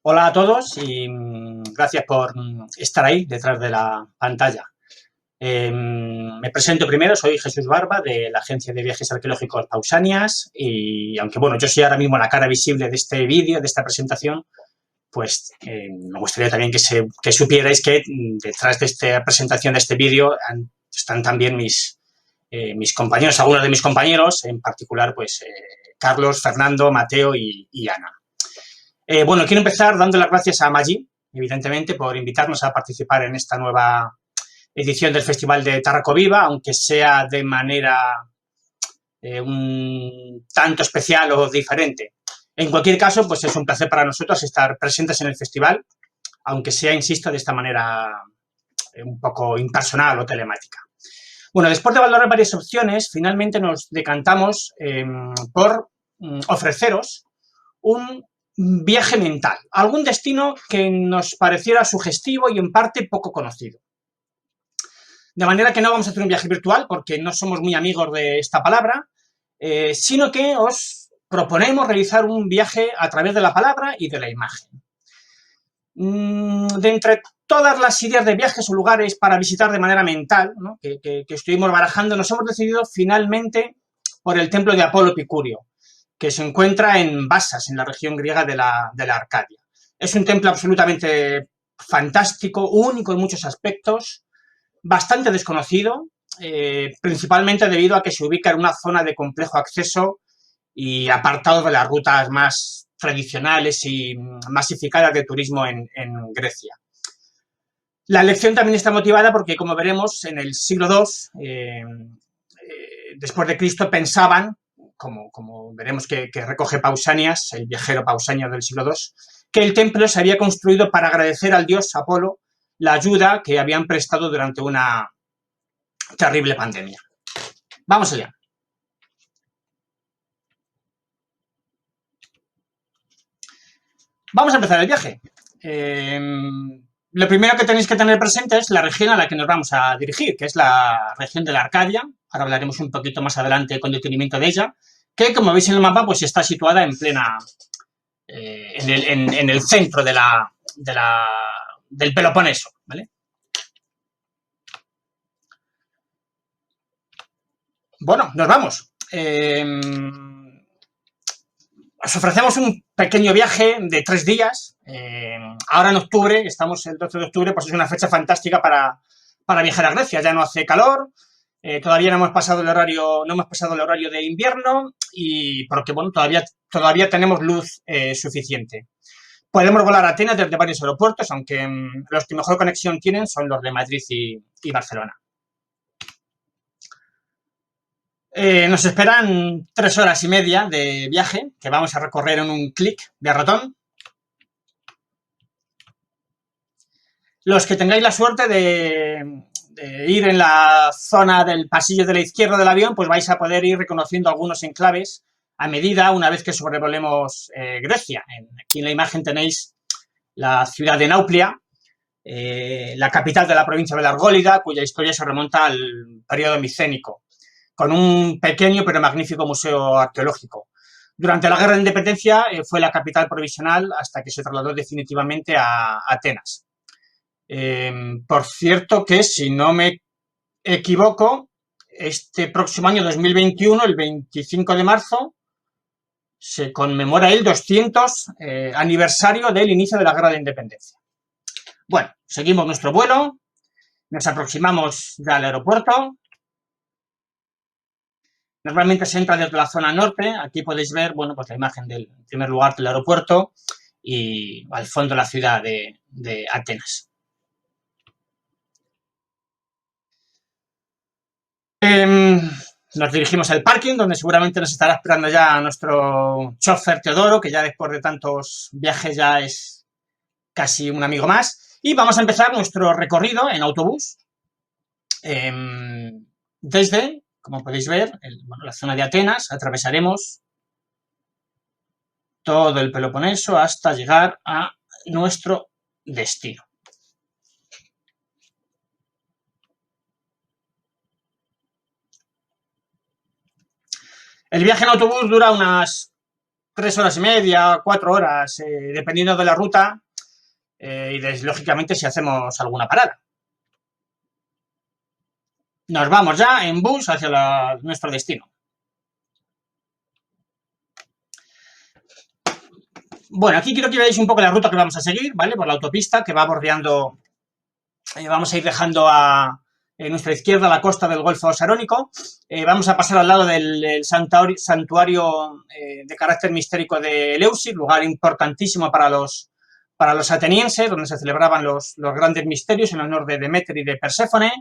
Hola a todos y gracias por estar ahí detrás de la pantalla. Me presento primero, soy Jesús Barba de la agencia de viajes arqueológicos Pausanias y aunque bueno, yo soy ahora mismo la cara visible de este vídeo, de esta presentación, pues me gustaría también que supierais que detrás de esta presentación de este vídeo están también mis compañeros, algunos de mis compañeros, en particular pues Carlos, Fernando, Mateo y Ana. Bueno, quiero empezar dando las gracias a Maggi, evidentemente, por invitarnos a participar en esta nueva edición del Festival de Tarraco Viva, aunque sea de manera un tanto especial o diferente. En cualquier caso, pues es un placer para nosotros estar presentes en el festival, aunque sea, insisto, de esta manera un poco impersonal o telemática. Bueno, después de valorar varias opciones, finalmente nos decantamos por ofreceros un viaje mental, algún destino que nos pareciera sugestivo y en parte poco conocido. De manera que no vamos a hacer un viaje virtual porque no somos muy amigos de esta palabra, sino que os proponemos realizar un viaje a través de la palabra y de la imagen. De entre todas las ideas de viajes o lugares para visitar de manera mental, ¿no? que estuvimos barajando, nos hemos decidido finalmente por el templo de Apolo Epicurio, que se encuentra en Basas, en la región griega de la Arcadia. Es un templo absolutamente fantástico, único en muchos aspectos, bastante desconocido, principalmente debido a que se ubica en una zona de complejo acceso y apartado de las rutas más tradicionales y masificadas de turismo en Grecia. La elección también está motivada porque, como veremos, en el siglo II, después de Cristo, pensaban, como veremos que recoge Pausanias, el viajero Pausanias del siglo II, que el templo se había construido para agradecer al dios Apolo la ayuda que habían prestado durante una terrible pandemia. Vamos allá. Vamos a empezar el viaje. Lo primero que tenéis que tener presente es la región a la que nos vamos a dirigir, que es la región de la Arcadia. Ahora hablaremos un poquito más adelante con detenimiento de ella, que como veis en el mapa, pues está situada en plena, en el centro del Peloponeso, ¿vale? Bueno, nos vamos. Os ofrecemos un pequeño viaje de 3 días. Ahora en octubre, estamos el 12 de octubre, pues es una fecha fantástica para viajar a Grecia. Ya no hace calor, todavía no hemos pasado el horario de invierno y porque bueno, todavía tenemos luz suficiente. Podemos volar a Atenas desde varios aeropuertos, aunque los que mejor conexión tienen son los de Madrid y Barcelona. Nos esperan 3 horas y media de viaje que vamos a recorrer en un clic de ratón. Los que tengáis la suerte de ir en la zona del pasillo de la izquierda del avión, pues vais a poder ir reconociendo algunos enclaves a medida una vez que sobrevolemos Grecia. Aquí en la imagen tenéis la ciudad de Nauplia, la capital de la provincia de la Argólida, cuya historia se remonta al periodo micénico, con un pequeño pero magnífico museo arqueológico. Durante la Guerra de Independencia fue la capital provisional hasta que se trasladó definitivamente a Atenas. Por cierto que, si no me equivoco, este próximo año 2021, el 25 de marzo, se conmemora el 200 aniversario del inicio de la Guerra de Independencia. Bueno, seguimos nuestro vuelo, nos aproximamos ya al aeropuerto. Normalmente se entra desde la zona norte. Aquí podéis ver, bueno, pues la imagen del, en primer lugar, del aeropuerto y al fondo la ciudad de Atenas. Nos dirigimos al parking, donde seguramente nos estará esperando ya nuestro chofer Teodoro, que ya después de tantos viajes ya es casi un amigo más. Y vamos a empezar nuestro recorrido en autobús desde, como podéis ver, la zona de Atenas. Atravesaremos todo el Peloponeso hasta llegar a nuestro destino. El viaje en autobús dura unas 3 horas y media, 4 horas, dependiendo de la ruta y lógicamente si hacemos alguna parada. Nos vamos ya en bus hacia nuestro destino. Bueno, aquí quiero que veáis un poco la ruta que vamos a seguir, ¿vale? Por la autopista que va bordeando, vamos a ir dejando a nuestra izquierda la costa del Golfo Sarónico. Vamos a pasar al lado del santuario de carácter mistérico de Eleusis, lugar importantísimo para los atenienses, donde se celebraban los grandes misterios en honor de Deméter y de Perséfone.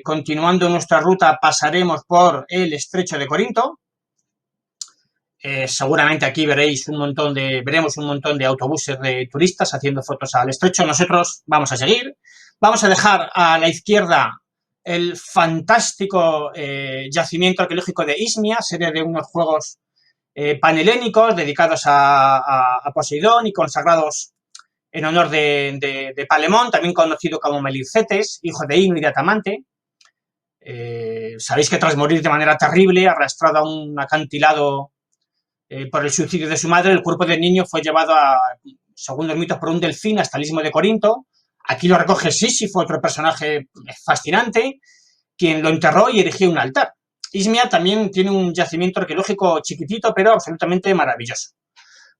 Continuando nuestra ruta pasaremos por el Estrecho de Corinto. Seguramente aquí veremos un montón de autobuses de turistas haciendo fotos al estrecho. Nosotros vamos a seguir. Vamos a dejar a la izquierda el fantástico yacimiento arqueológico de Ismia, sede de unos juegos panhelénicos dedicados a Poseidón y consagrados en honor de Palemón, también conocido como Melircetes, hijo de Ino y de Atamante. Sabéis que tras morir de manera terrible, arrastrado a un acantilado por el suicidio de su madre, el cuerpo del niño fue llevado, según los mitos, por un delfín hasta el istmo de Corinto. Aquí lo recoge Sísifo, otro personaje fascinante, quien lo enterró y erigió un altar. Ismia también tiene un yacimiento arqueológico chiquitito, pero absolutamente maravilloso.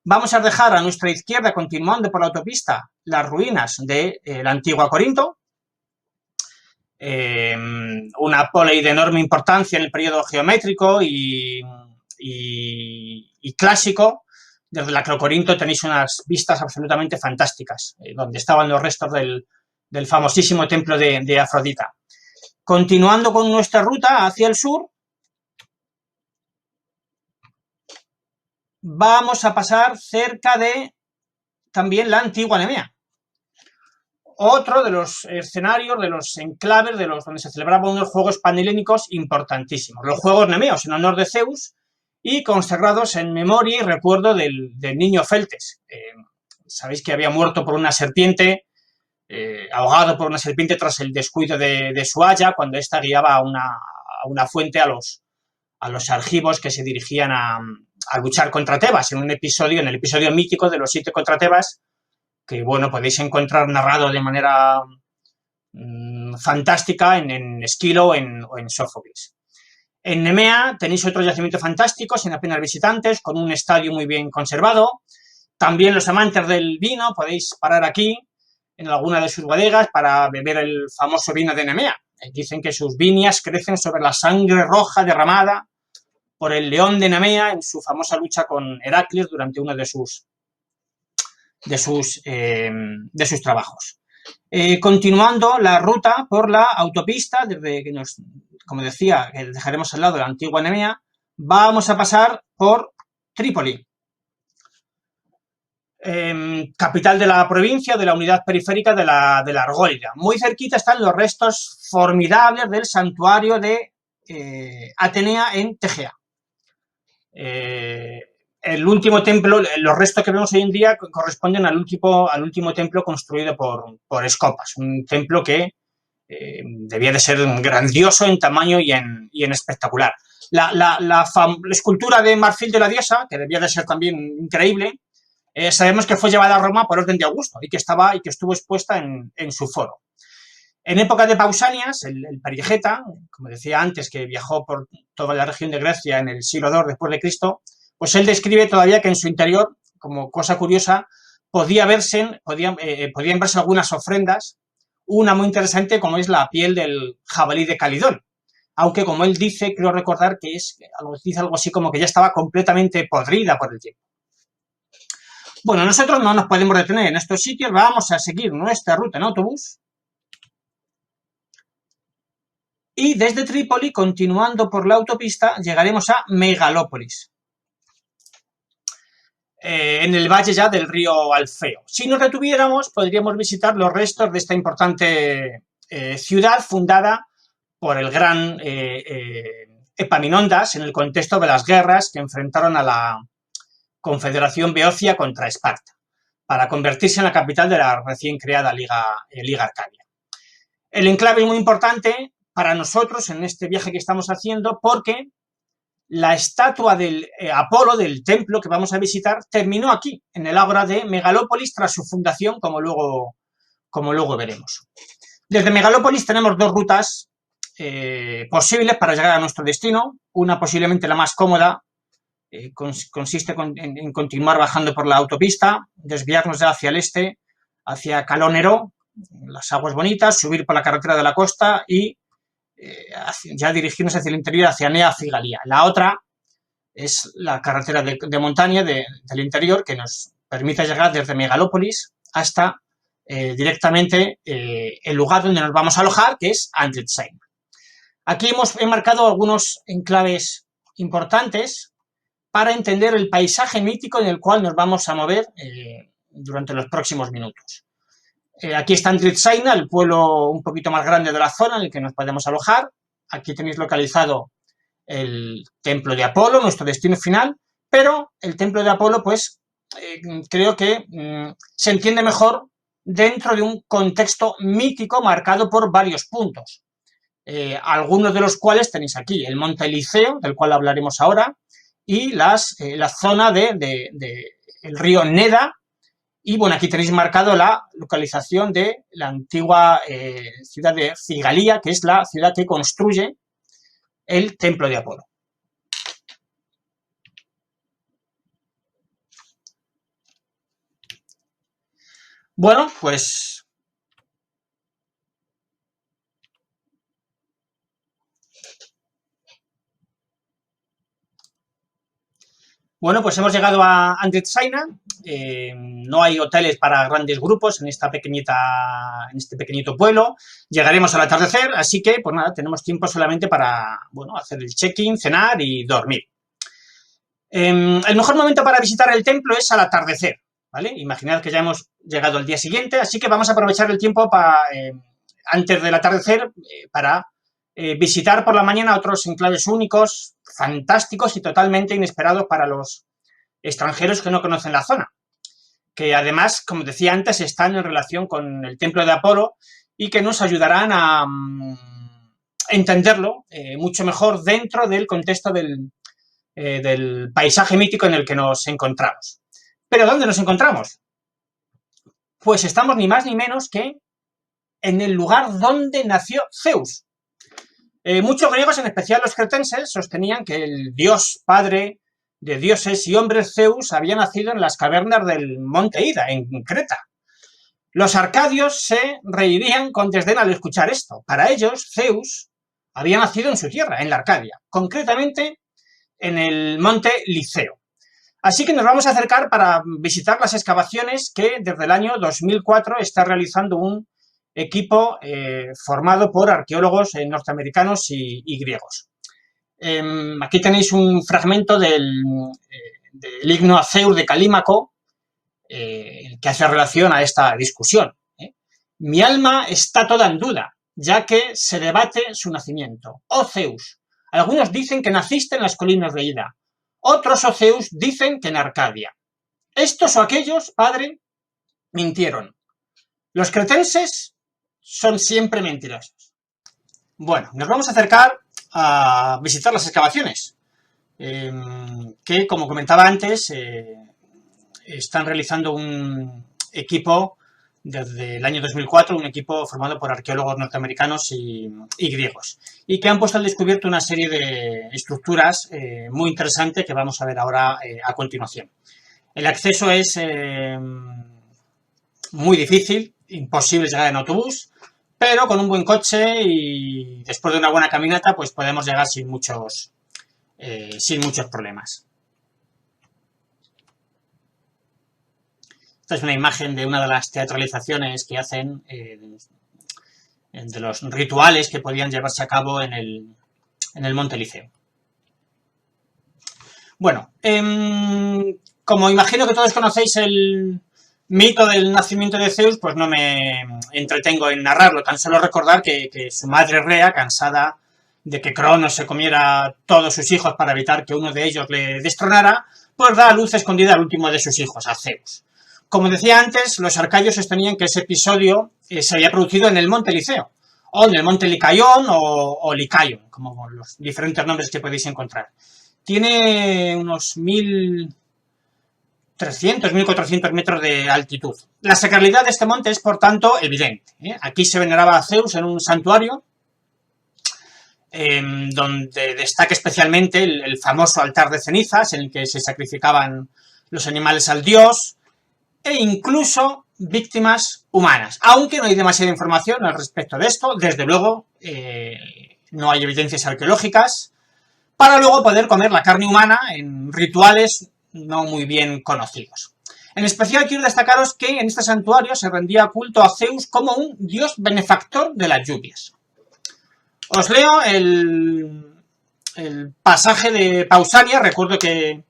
Vamos a dejar a nuestra izquierda, continuando por la autopista, las ruinas de la antigua Corinto, una pólei de enorme importancia en el periodo geométrico y clásico. Desde la Acrocorinto tenéis unas vistas absolutamente fantásticas, donde estaban los restos del famosísimo templo de Afrodita. Continuando con nuestra ruta hacia el sur, vamos a pasar cerca de también la antigua Nemea. Otro de los escenarios, de los enclaves, donde se celebraban unos juegos panhelénicos importantísimos. Los juegos nemeos en honor de Zeus y consagrados en memoria y recuerdo del niño Feltes. Sabéis que había muerto por una serpiente, ahogado por una serpiente tras el descuido de su aya, cuando ésta guiaba a una fuente a los argivos que se dirigían a luchar contra Tebas, en el episodio mítico de los 7 contra Tebas, que, bueno, podéis encontrar narrado de manera fantástica en Esquilo o en Sófocles. En Nemea tenéis otros yacimientos fantásticos, sin apenas visitantes, con un estadio muy bien conservado. También los amantes del vino podéis parar aquí, en alguna de sus bodegas, para beber el famoso vino de Nemea. Dicen que sus viñas crecen sobre la sangre roja derramada por el león de Nemea en su famosa lucha con Heracles durante uno de sus trabajos. Continuando la ruta por la autopista, desde que como decía, que dejaremos al lado de la antigua Nemea, vamos a pasar por Trípoli, capital de la provincia, de la unidad periférica de la Argólida. Muy cerquita están los restos formidables del santuario de Atenea en Tegea. El último templo, los restos que vemos hoy en día corresponden al último templo construido por Escopas, un templo que debía de ser grandioso en tamaño y en espectacular. La escultura de marfil de la diosa, que debía de ser también increíble, sabemos que fue llevada a Roma por orden de Augusto y que estuvo expuesta en su foro. En época de Pausanias, el Perigeta, como decía antes, que viajó por toda la región de Grecia en el siglo II después de Cristo, pues él describe todavía que en su interior, como cosa curiosa, podían verse algunas ofrendas, una muy interesante como es la piel del jabalí de Calidón, aunque como él dice, creo recordar que dice algo así como que ya estaba completamente podrida por el tiempo. Bueno, nosotros no nos podemos detener en estos sitios, vamos a seguir nuestra ruta en autobús. Y desde Trípoli, continuando por la autopista, llegaremos a Megalópolis, en el valle ya del río Alfeo. Si nos detuviéramos, podríamos visitar los restos de esta importante ciudad fundada por el gran Epaminondas en el contexto de las guerras que enfrentaron a la Confederación Beocia contra Esparta, para convertirse en la capital de la recién creada Liga Arcadia. El enclave es muy importante para nosotros en este viaje que estamos haciendo porque la estatua del Apolo, del templo que vamos a visitar, terminó aquí, en el ágora de Megalópolis, tras su fundación, como luego veremos. Desde Megalópolis tenemos dos rutas posibles para llegar a nuestro destino. Una posiblemente la más cómoda, consiste en continuar bajando por la autopista, desviarnos ya hacia el este, hacia Caló Neró, las aguas bonitas, subir por la carretera de la costa y ya dirigirnos hacia el interior, hacia Nea Figalia. La otra es la carretera de montaña del interior, que nos permite llegar desde Megalópolis hasta directamente el lugar donde nos vamos a alojar, que es Andritsaina. Aquí hemos enmarcado algunos enclaves importantes para entender el paisaje mítico en el cual nos vamos a mover durante los próximos minutos. Aquí está Andritsaina, el pueblo un poquito más grande de la zona en el que nos podemos alojar. Aquí tenéis localizado el templo de Apolo, nuestro destino final, pero el templo de Apolo, pues, creo que se entiende mejor dentro de un contexto mítico marcado por varios puntos, algunos de los cuales tenéis aquí: el monte Liceo, del cual hablaremos ahora, y la zona del río Neda. Y bueno, aquí tenéis marcado la localización de la antigua ciudad de Figalia, que es la ciudad que construye el templo de Apolo. Bueno, pues hemos llegado a Andritsaina. No hay hoteles para grandes grupos en este pequeñito pueblo. Llegaremos al atardecer, así que pues nada, tenemos tiempo solamente para hacer el check-in, cenar y dormir. El mejor momento para visitar el templo es al atardecer, ¿vale? Imaginad que ya hemos llegado al día siguiente, así que vamos a aprovechar el tiempo antes del atardecer para visitar por la mañana otros enclaves únicos, fantásticos y totalmente inesperados para los extranjeros que no conocen la zona, que además, como decía antes, están en relación con el templo de Apolo y que nos ayudarán a entenderlo mucho mejor dentro del contexto del paisaje mítico en el que nos encontramos. ¿Pero dónde nos encontramos? Pues estamos ni más ni menos que en el lugar donde nació Zeus. Muchos griegos, en especial los cretenses, sostenían que el dios padre de dioses y hombres, Zeus, había nacido en las cavernas del monte Ida, en Creta. Los arcadios se reirían con desdén al escuchar esto. Para ellos, Zeus había nacido en su tierra, en la Arcadia, concretamente en el monte Liceo. Así que nos vamos a acercar para visitar las excavaciones que desde el año 2004 está realizando un equipo formado por arqueólogos norteamericanos y griegos. Aquí tenéis un fragmento del himno a Zeus de Calímaco, que hace relación a esta discusión. Mi alma está toda en duda, ya que se debate su nacimiento. Oh Zeus, algunos dicen que naciste en las colinas de Ida, otros, oh Zeus, dicen que en Arcadia. Estos o aquellos, padre, mintieron. Los cretenses son siempre mentirosos. Bueno, nos vamos a acercar a visitar las excavaciones, que, como comentaba antes, están realizando un equipo desde el año 2004, un equipo formado por arqueólogos norteamericanos y griegos, y que han puesto al descubierto una serie de estructuras muy interesantes que vamos a ver ahora a continuación. El acceso es muy difícil, imposible llegar en autobús, pero con un buen coche y después de una buena caminata, pues podemos llegar sin muchos problemas. Esta es una imagen de una de las teatralizaciones que hacen de los rituales que podían llevarse a cabo en el monte Liceo. Bueno, como imagino que todos conocéis el mito del nacimiento de Zeus, pues no me entretengo en narrarlo, tan solo recordar que su madre Rea, cansada de que Cronos se comiera todos sus hijos para evitar que uno de ellos le destronara, pues da a luz escondida al último de sus hijos, a Zeus. Como decía antes, los arcadios sostenían que ese episodio se había producido en el monte Liceo, o en el monte Licaión o Licaion, como los diferentes nombres que podéis encontrar. tiene unos 1.300, 1.400 metros de altitud. La sacralidad de este monte es, por tanto, evidente. Aquí se veneraba a Zeus en un santuario, donde destaca especialmente el famoso altar de cenizas, en el que se sacrificaban los animales al dios, e incluso víctimas humanas. Aunque no hay demasiada información al respecto de esto, desde luego no hay evidencias arqueológicas, para luego poder comer la carne humana en rituales no muy bien conocidos. En especial quiero destacaros que en este santuario se rendía culto a Zeus como un dios benefactor de las lluvias. Os leo el pasaje de Pausanias. Recuerdo que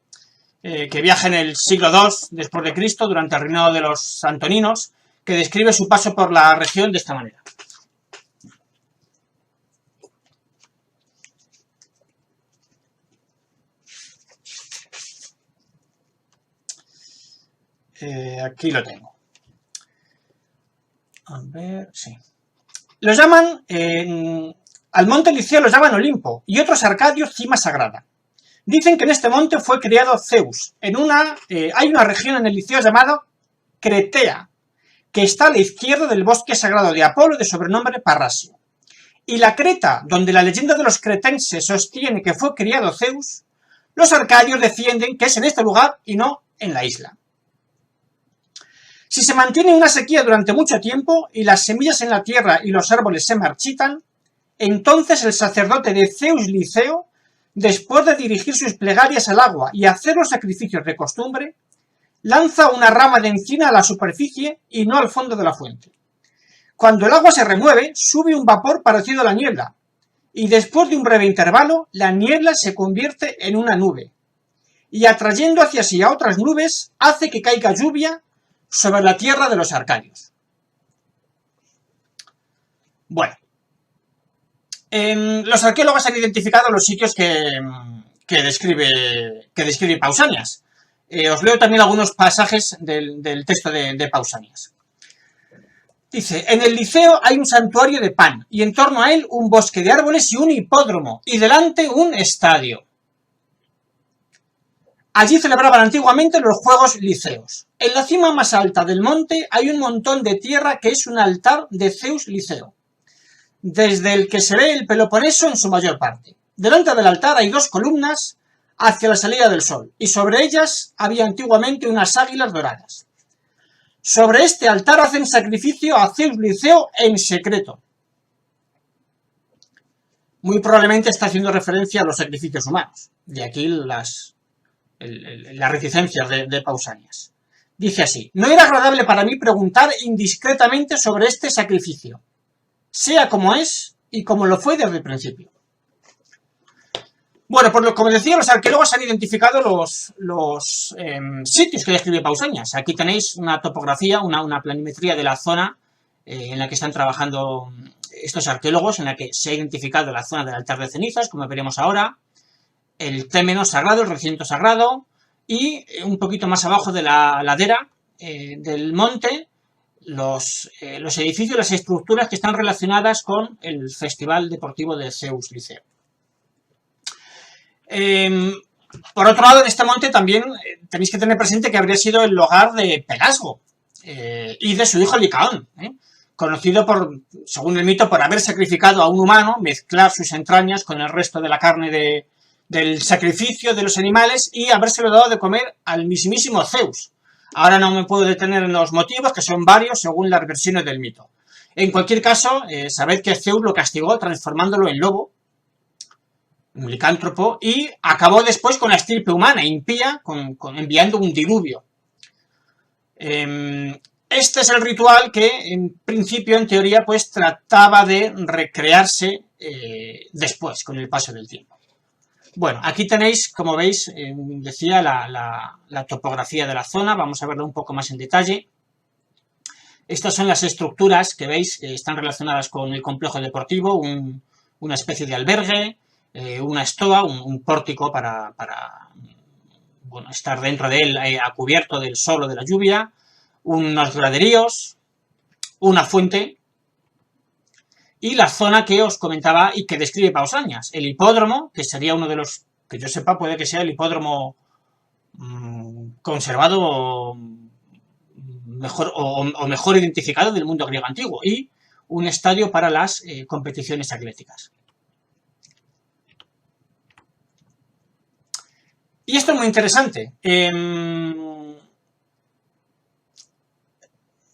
viaja en el siglo II después de Cristo, durante el reinado de los antoninos, que describe su paso por la región de esta manera. Aquí lo tengo. A ver, sí. Los llaman, al monte Liceo los llaman Olimpo, y otros arcadios cima sagrada. Dicen que en este monte fue criado Zeus. Hay una región en el Liceo llamada Cretea, que está a la izquierda del bosque sagrado de Apolo, de sobrenombre Parrasio. Y la Creta, donde la leyenda de los cretenses sostiene que fue criado Zeus, los arcadios defienden que es en este lugar y no en la isla. Si se mantiene una sequía durante mucho tiempo y las semillas en la tierra y los árboles se marchitan, entonces el sacerdote de Zeus Liceo, después de dirigir sus plegarias al agua y hacer los sacrificios de costumbre, lanza una rama de encina a la superficie y no al fondo de la fuente. Cuando el agua se remueve, sube un vapor parecido a la niebla, y después de un breve intervalo, la niebla se convierte en una nube, y atrayendo hacia sí a otras nubes, hace que caiga lluvia sobre la tierra de los arcadios. Bueno, los arqueólogos han identificado los sitios que describe Pausanias. Os leo también algunos pasajes del texto de Pausanias. Dice: en el Liceo hay un santuario de Pan, y en torno a él un bosque de árboles y un hipódromo, y delante un estadio. Allí celebraban antiguamente los Juegos Liceos. En la cima más alta del monte hay un montón de tierra que es un altar de Zeus Liceo, desde el que se ve el Peloponeso en su mayor parte. Delante del altar hay dos columnas hacia la salida del sol, y sobre ellas había antiguamente unas águilas doradas. Sobre este altar hacen sacrificio a Zeus Liceo en secreto. Muy probablemente está haciendo referencia a los sacrificios humanos. De aquí las reticencias de Pausanias. Dice así: no era agradable para mí preguntar indiscretamente sobre este sacrificio, sea como es y como lo fue desde el principio. Bueno, pues como decía, los arqueólogos han identificado los sitios que describe Pausanias. Aquí tenéis una topografía, una planimetría de la zona en la que están trabajando estos arqueólogos, en la que se ha identificado la zona del altar de cenizas, como veremos ahora, el témeno sagrado, el recinto sagrado, y un poquito más abajo de la ladera del monte, los edificios, las estructuras que están relacionadas con el Festival Deportivo de Zeus Liceo. Por otro lado, en este monte también tenéis que tener presente que habría sido el hogar de Pelasgo y de su hijo Licaón, conocido según el mito, por haber sacrificado a un humano, mezclar sus entrañas con el resto de la carne del sacrificio de los animales y habérselo dado de comer al mismísimo Zeus. Ahora no me puedo detener en los motivos, que son varios según las versiones del mito. En cualquier caso, sabed que Zeus lo castigó transformándolo en lobo, un licántropo, y acabó después con la estirpe humana impía, enviando un diluvio. Este es el ritual que, en principio, en teoría, pues trataba de recrearse después, con el paso del tiempo. Bueno, aquí tenéis, como veis, decía la topografía de la zona. Vamos a verlo un poco más en detalle. Estas son las estructuras que veis que están relacionadas con el complejo deportivo, una especie de albergue, una estoa, un pórtico para estar dentro de él a cubierto del sol o de la lluvia, unos graderíos, una fuente y la zona que os comentaba y que describe Pausanias, el hipódromo, que sería uno de los que yo sepa, puede que sea el hipódromo conservado mejor o mejor identificado del mundo griego antiguo, y un estadio para las competiciones atléticas. Y esto es muy interesante.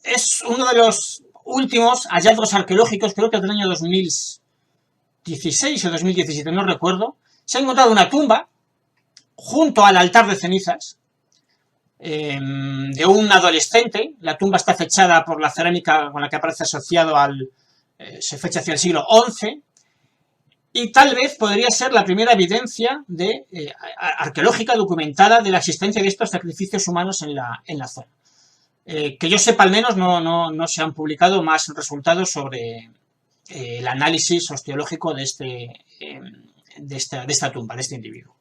Es uno de los últimos hallazgos arqueológicos, creo que es del año 2016 o 2017, no recuerdo. Se ha encontrado una tumba junto al altar de cenizas de un adolescente. La tumba está fechada por la cerámica con la que aparece asociado se fecha hacia el siglo XI, y tal vez podría ser la primera evidencia arqueológica documentada de la existencia de estos sacrificios humanos en la zona. Que yo sepa, al menos no se han publicado más resultados sobre el análisis osteológico de esta tumba, de este individuo.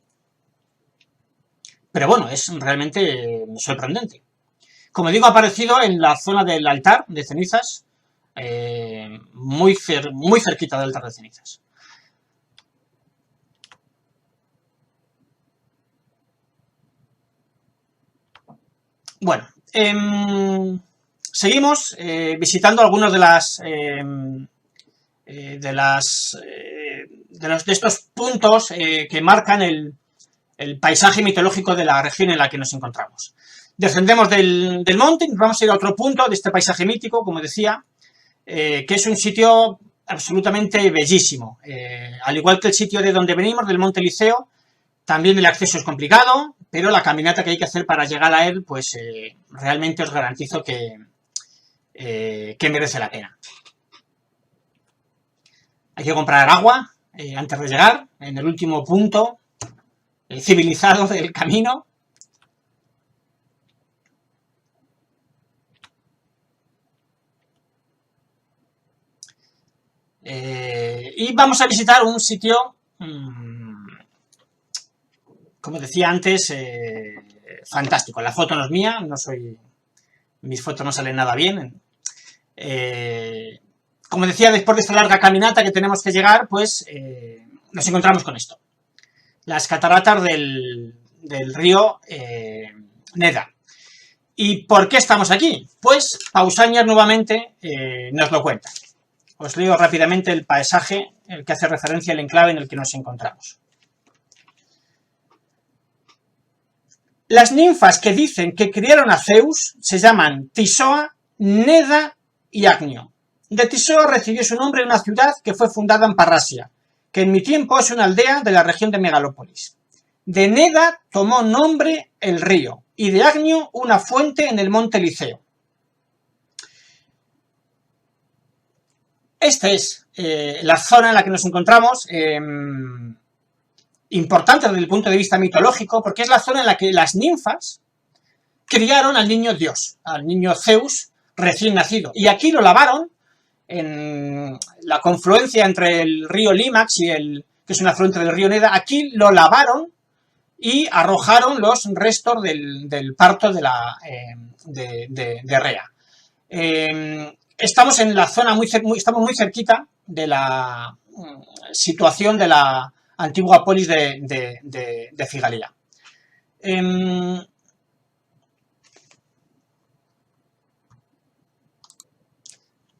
Pero bueno, es realmente sorprendente. Como digo, ha aparecido en la zona del altar de cenizas, muy cerquita del altar de cenizas. Bueno, seguimos visitando algunos de estos puntos que marcan el paisaje mitológico de la región en la que nos encontramos. Descendemos del monte y vamos a ir a otro punto de este paisaje mítico, como decía, que es un sitio absolutamente bellísimo. Al igual que el sitio de donde venimos, del Monte Liceo, también el acceso es complicado, pero la caminata que hay que hacer para llegar a él, pues realmente os garantizo que merece la pena. Hay que comprar agua antes de llegar, en el último punto civilizado del camino. Y vamos a visitar un sitio, como decía antes, fantástico. La foto no es mía, mis fotos no salen nada bien. Como decía, después de esta larga caminata que tenemos que llegar, pues nos encontramos con esto. Las cataratas del río Neda. ¿Y por qué estamos aquí? Pues Pausanias nuevamente nos lo cuenta. Os leo rápidamente el paisaje, el que hace referencia al enclave en el que nos encontramos. Las ninfas que dicen que criaron a Zeus se llaman Tisoa, Neda y Acnio. De Tisoa recibió su nombre una ciudad que fue fundada en Parrasia, que en mi tiempo es una aldea de la región de Megalópolis. De Neda tomó nombre el río, y de Acnio una fuente en el monte Liceo. Esta es la zona en la que nos encontramos, importante desde el punto de vista mitológico, porque es la zona en la que las ninfas criaron al niño Dios, al niño Zeus recién nacido. Y aquí lo lavaron en la confluencia entre el río Limax que es un afluente del río Neda. Aquí lo lavaron y arrojaron los restos del parto de Rea. Estamos en la zona estamos muy cerquita de la situación de la antigua polis de Figalia.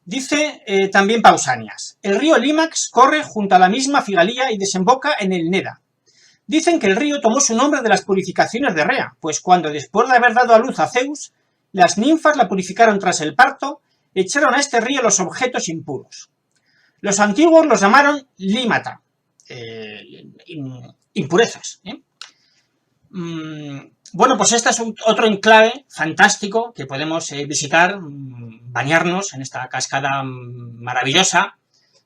Dice también Pausanias: el río Limax corre junto a la misma Figalia y desemboca en el Neda. Dicen que el río tomó su nombre de las purificaciones de Rea, pues cuando después de haber dado a luz a Zeus, las ninfas la purificaron tras el parto, echaron a este río los objetos impuros. Los antiguos los llamaron límata, impurezas. Bueno, pues este es otro enclave fantástico que podemos visitar, bañarnos en esta cascada maravillosa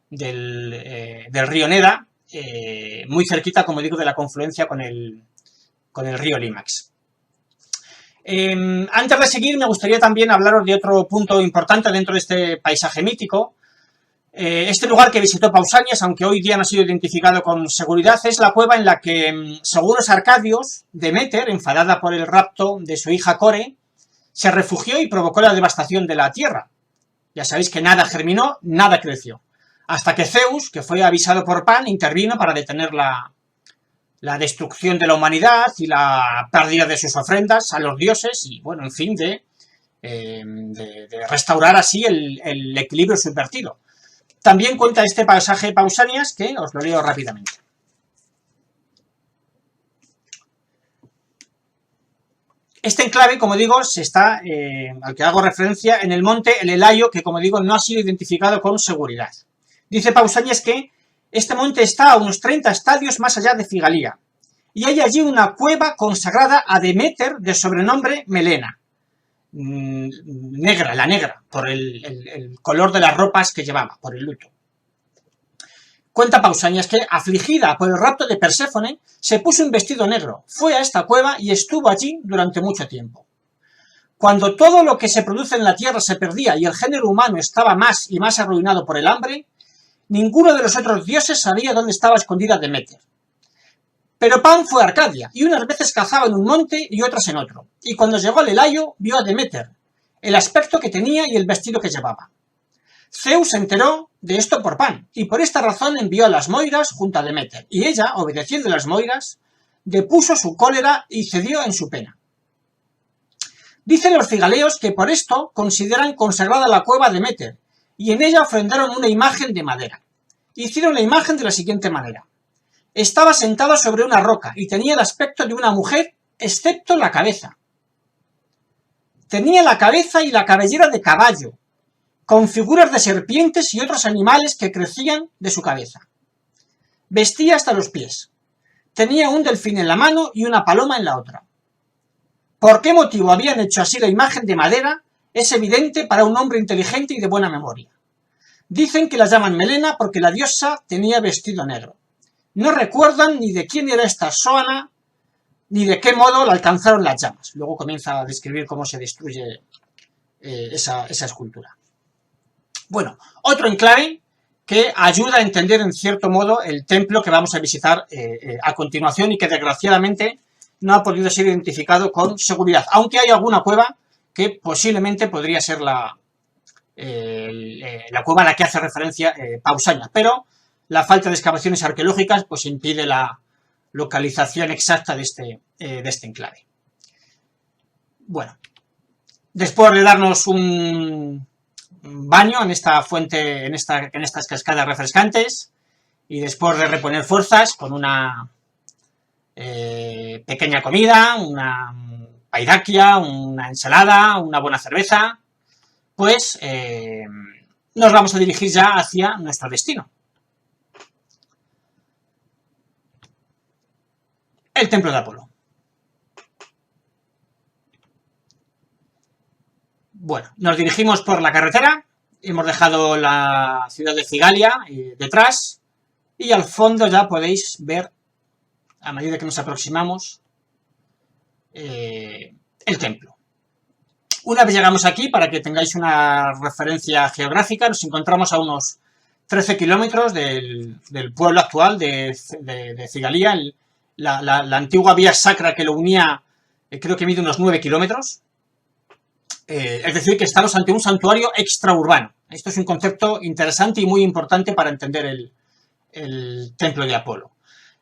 del río Neda, muy cerquita, como digo, de la confluencia con el río Limax. Antes de seguir, me gustaría también hablaros de otro punto importante dentro de este paisaje mítico. Este lugar que visitó Pausanias, aunque hoy día no ha sido identificado con seguridad, es la cueva en la que, según los arcadios, Deméter, enfadada por el rapto de su hija Core, se refugió y provocó la devastación de la tierra. Ya sabéis que nada germinó, nada creció. Hasta que Zeus, que fue avisado por Pan, intervino para detener la la destrucción de la humanidad y la pérdida de sus ofrendas a los dioses y, bueno, en fin, de restaurar así el equilibrio subvertido. También cuenta este pasaje de Pausanias, que os lo leo rápidamente. Este enclave, como digo, al que hago referencia, en el monte El Elayo, que, como digo, no ha sido identificado con seguridad. Dice Pausanias que este monte está a unos 30 estadios más allá de Figalía, y hay allí una cueva consagrada a Deméter de sobrenombre Melena, negra, la negra, por el color de las ropas que llevaba, por el luto. Cuenta Pausanias que, afligida por el rapto de Perséfone, se puso un vestido negro, fue a esta cueva y estuvo allí durante mucho tiempo. Cuando todo lo que se produce en la tierra se perdía y el género humano estaba más y más arruinado por el hambre, ninguno de los otros dioses sabía dónde estaba escondida Deméter. Pero Pan fue a Arcadia, y unas veces cazaba en un monte y otras en otro, y cuando llegó al Elayo vio a Deméter, el aspecto que tenía y el vestido que llevaba. Zeus se enteró de esto por Pan, y por esta razón envió a las Moiras junto a Deméter, y ella, obedeciendo a las Moiras, depuso su cólera y cedió en su pena. Dicen los cigaleos que por esto consideran consagrada la cueva de Deméter, y en ella ofrendaron una imagen de madera. Hicieron la imagen de la siguiente manera. Estaba sentada sobre una roca y tenía el aspecto de una mujer, excepto la cabeza. Tenía la cabeza y la cabellera de caballo, con figuras de serpientes y otros animales que crecían de su cabeza. Vestía hasta los pies. Tenía un delfín en la mano y una paloma en la otra. ¿Por qué motivo habían hecho así la imagen de madera? Es evidente para un hombre inteligente y de buena memoria. Dicen que la llaman Melena porque la diosa tenía vestido negro. No recuerdan ni de quién era esta Soana, ni de qué modo la alcanzaron las llamas. Luego comienza a describir cómo se destruye esa escultura. Bueno, otro enclave que ayuda a entender en cierto modo el templo que vamos a visitar a continuación y que desgraciadamente no ha podido ser identificado con seguridad, aunque hay alguna cueva que posiblemente podría ser la cueva a la que hace referencia Pausanias, pero la falta de excavaciones arqueológicas pues impide la localización exacta de este enclave. Bueno, después de darnos un baño en esta fuente, en estas cascadas refrescantes, y después de reponer fuerzas con una pequeña comida, una paidaquia, una ensalada, una buena cerveza, pues nos vamos a dirigir ya hacia nuestro destino. El templo de Apolo. Bueno, nos dirigimos por la carretera, hemos dejado la ciudad de Figalia detrás y al fondo ya podéis ver, a medida que nos aproximamos, el templo. Una vez llegamos aquí, para que tengáis una referencia geográfica, nos encontramos a unos 13 kilómetros del pueblo actual de Figalia. La antigua vía sacra que lo unía, creo que mide unos 9 kilómetros. Es decir, que estamos ante un santuario extraurbano. Esto es un concepto interesante y muy importante para entender el templo de Apolo.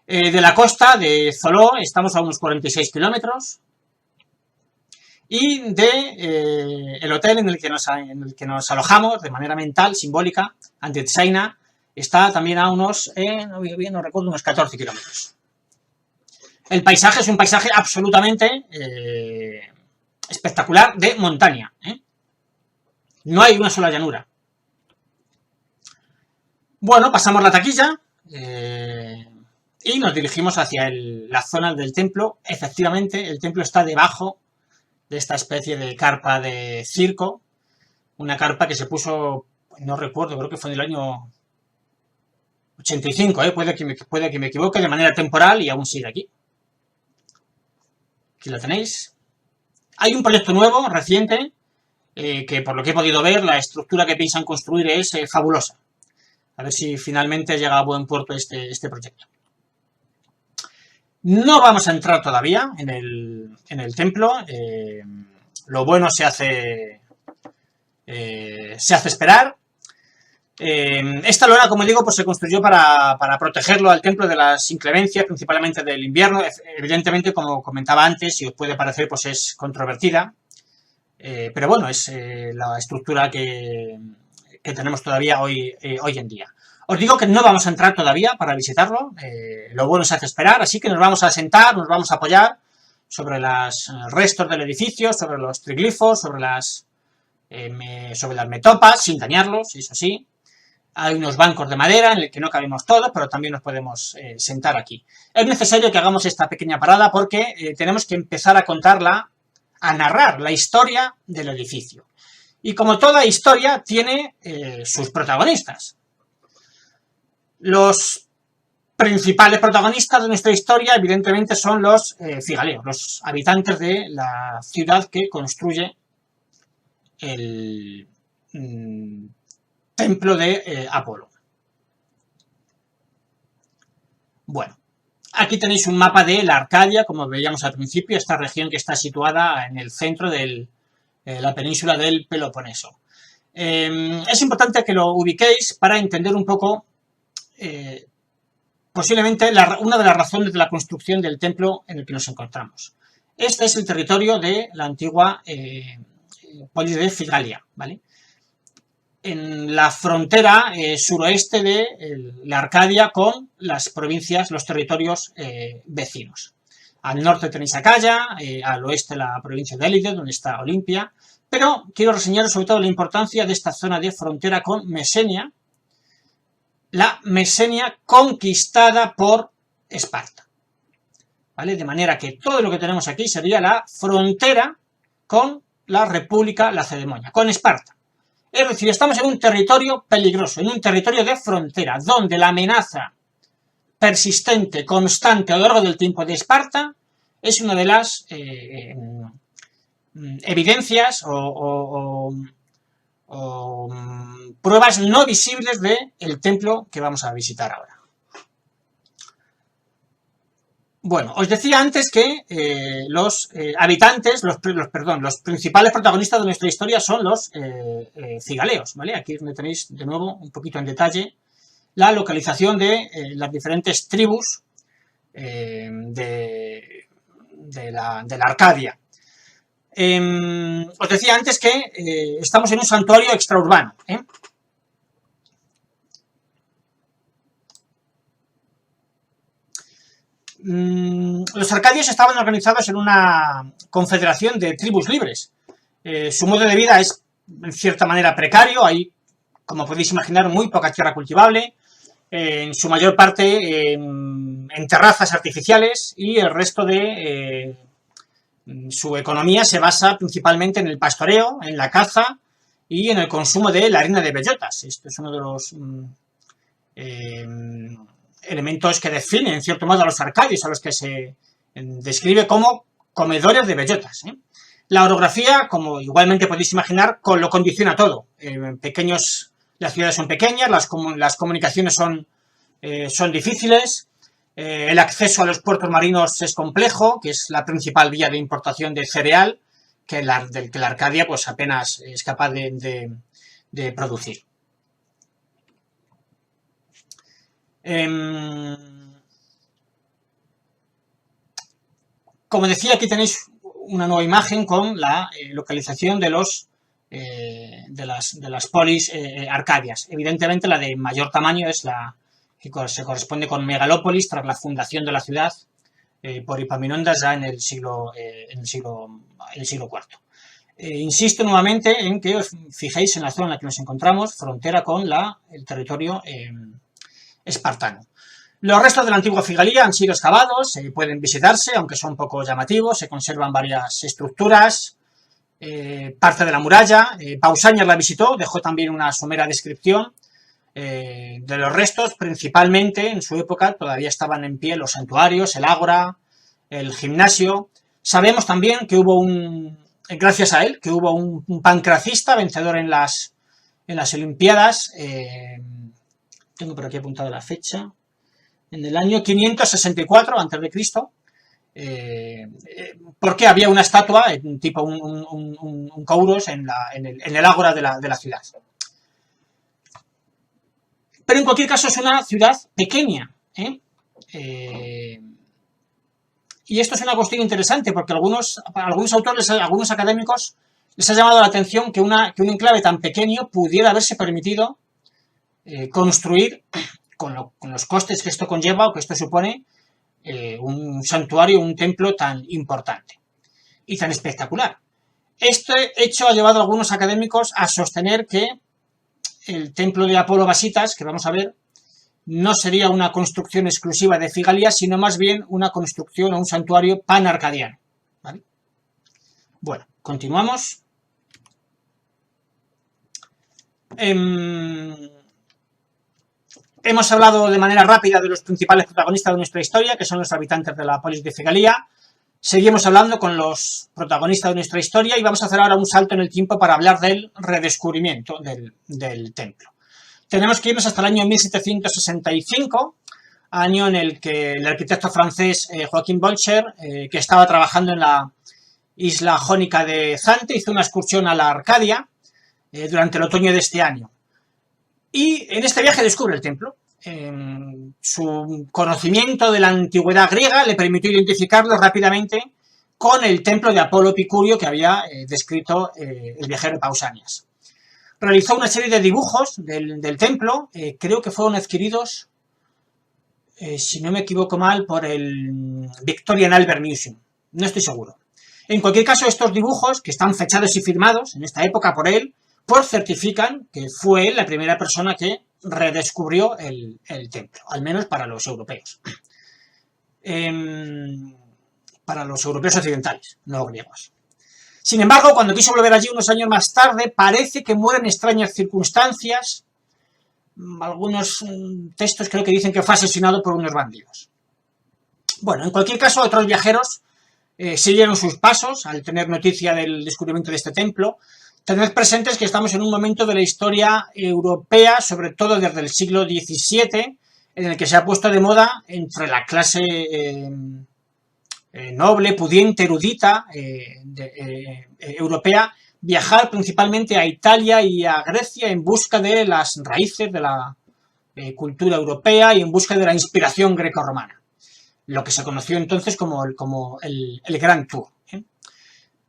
De la costa de Zoló estamos a unos 46 kilómetros. Y el hotel en el que nos alojamos de manera mental, simbólica, ante Tsaina, está también a unos, no recuerdo, unos 14 kilómetros. El paisaje es un paisaje absolutamente espectacular de montaña. No hay una sola llanura. Bueno, pasamos la taquilla y nos dirigimos hacia la zona del templo. Efectivamente, el templo está debajo de esta especie de carpa de circo, una carpa que se puso, no recuerdo, creo que fue en el año 85, puede que me equivoque, de manera temporal, y aún sigue aquí. Aquí lo tenéis. Hay un proyecto nuevo, reciente, que por lo que he podido ver, la estructura que piensan construir es fabulosa. A ver si finalmente llega a buen puerto este proyecto. No vamos a entrar todavía en el templo. Lo bueno se hace esperar. Esta lona, como digo, pues se construyó para protegerlo al templo de las inclemencias, principalmente del invierno. Evidentemente, como comentaba antes, y os puede parecer, pues es controvertida, pero bueno, es la estructura que tenemos todavía hoy en día. Os digo que no vamos a entrar todavía para visitarlo, lo bueno se hace esperar, así que nos vamos a sentar, nos vamos a apoyar sobre los restos del edificio, sobre los triglifos, sobre las metopas, sin dañarlos, eso sí. Hay unos bancos de madera en el que no cabemos todos, pero también nos podemos sentar aquí. Es necesario que hagamos esta pequeña parada porque tenemos que empezar a narrar la historia del edificio. Y como toda historia, tiene sus protagonistas. Los principales protagonistas de nuestra historia, evidentemente, son los figaleos, los habitantes de la ciudad que construye el templo de Apolo. Bueno, aquí tenéis un mapa de la Arcadia, como veíamos al principio, esta región que está situada en el centro de la península del Peloponeso. Es importante que lo ubiquéis para entender un poco posiblemente una de las razones de la construcción del templo en el que nos encontramos. Este es el territorio de la antigua polis de Figalia, ¿vale? En la frontera suroeste de la Arcadia con las provincias, los territorios vecinos. Al norte tenéis Acaya, al oeste la provincia de Élide, donde está Olimpia, pero quiero reseñar sobre todo la importancia de esta zona de frontera con Mesenia, la Mesenia conquistada por Esparta, ¿vale? De manera que todo lo que tenemos aquí sería la frontera con la República Lacedemonia, con Esparta. Es decir, estamos en un territorio peligroso, en un territorio de frontera, donde la amenaza persistente, constante a lo largo del tiempo de Esparta es una de las evidencias o pruebas no visibles del templo que vamos a visitar ahora. Bueno, os decía antes que los habitantes, los principales protagonistas de nuestra historia son los cigaleos, ¿vale? Aquí es donde tenéis de nuevo un poquito en detalle la localización de las diferentes tribus de la Arcadia. Os decía antes que estamos en un santuario extraurbano, Los arcadios estaban organizados en una confederación de tribus libres. Su modo de vida es, en cierta manera, precario. Hay, como podéis imaginar, muy poca tierra cultivable. En su mayor parte en terrazas artificiales, y el resto de su economía se basa principalmente en el pastoreo, en la caza y en el consumo de la harina de bellotas. Esto es uno de los elementos que definen, en cierto modo, a los arcadios, a los que se describe como comedores de bellotas. La orografía, como igualmente podéis imaginar, lo condiciona todo. Las ciudades son pequeñas, las comunicaciones son difíciles, el acceso a los puertos marinos es complejo, que es la principal vía de importación de cereal, del que la Arcadia pues apenas es capaz de producir. Como decía, aquí tenéis una nueva imagen con la localización de las polis arcadias. Evidentemente, la de mayor tamaño es la que se corresponde con Megalópolis, tras la fundación de la ciudad por Epaminondas ya en el siglo IV. Insisto nuevamente en que os fijéis en la zona en la que nos encontramos, frontera con el territorio espartano. Los restos de la antigua Figalia han sido excavados, pueden visitarse, aunque son poco llamativos. Se conservan varias estructuras, parte de la muralla. Pausanias la visitó, dejó también una somera descripción de los restos. Principalmente en su época todavía estaban en pie los santuarios, el ágora, el gimnasio. Sabemos también que hubo gracias a él, que hubo un pancracista vencedor en las Olimpiadas. Tengo por aquí apuntado la fecha. En el año 564 a.C., porque había una estatua, tipo un Kouros, en el ágora de la ciudad. Pero en cualquier caso es una ciudad pequeña, y esto es una cuestión interesante porque a algunos autores, a algunos académicos, les ha llamado la atención que un enclave tan pequeño pudiera haberse permitido construir, con los costes que esto conlleva o que esto supone, un santuario, un templo tan importante y tan espectacular. Este hecho ha llevado a algunos académicos a sostener que el templo de Apolo Basitas, que vamos a ver, no sería una construcción exclusiva de Figalia, sino más bien una construcción o un santuario panarcadiano, ¿vale? Bueno, continuamos. Hemos hablado de manera rápida de los principales protagonistas de nuestra historia, que son los habitantes de la polis de Figalia. Seguimos hablando con los protagonistas de nuestra historia y vamos a hacer ahora un salto en el tiempo para hablar del redescubrimiento del templo. Tenemos que irnos hasta el año 1765, año en el que el arquitecto francés Joachim Bolcher, que estaba trabajando en la isla jónica de Zante, hizo una excursión a la Arcadia durante el otoño de este año. Y en este viaje descubre el templo. Su conocimiento de la antigüedad griega le permitió identificarlo rápidamente con el templo de Apolo Epicurio que había descrito el viajero Pausanias. Realizó una serie de dibujos del templo, creo que fueron adquiridos, si no me equivoco mal, por el Victorian Albert Museum, no estoy seguro. En cualquier caso, estos dibujos, que están fechados y firmados en esta época por él, pues certifican que fue él la primera persona que redescubrió el templo, al menos para los europeos. Para los europeos occidentales, no griegos. Sin embargo, cuando quiso volver allí unos años más tarde, parece que muere en extrañas circunstancias. Algunos textos creo que dicen que fue asesinado por unos bandidos. Bueno, en cualquier caso, otros viajeros siguieron sus pasos al tener noticia del descubrimiento de este templo. Tened presentes que estamos en un momento de la historia europea, sobre todo desde el siglo XVII, en el que se ha puesto de moda entre la clase noble, pudiente, erudita europea, viajar principalmente a Italia y a Grecia en busca de las raíces de la cultura europea y en busca de la inspiración grecorromana, lo que se conoció entonces como el Gran Tour.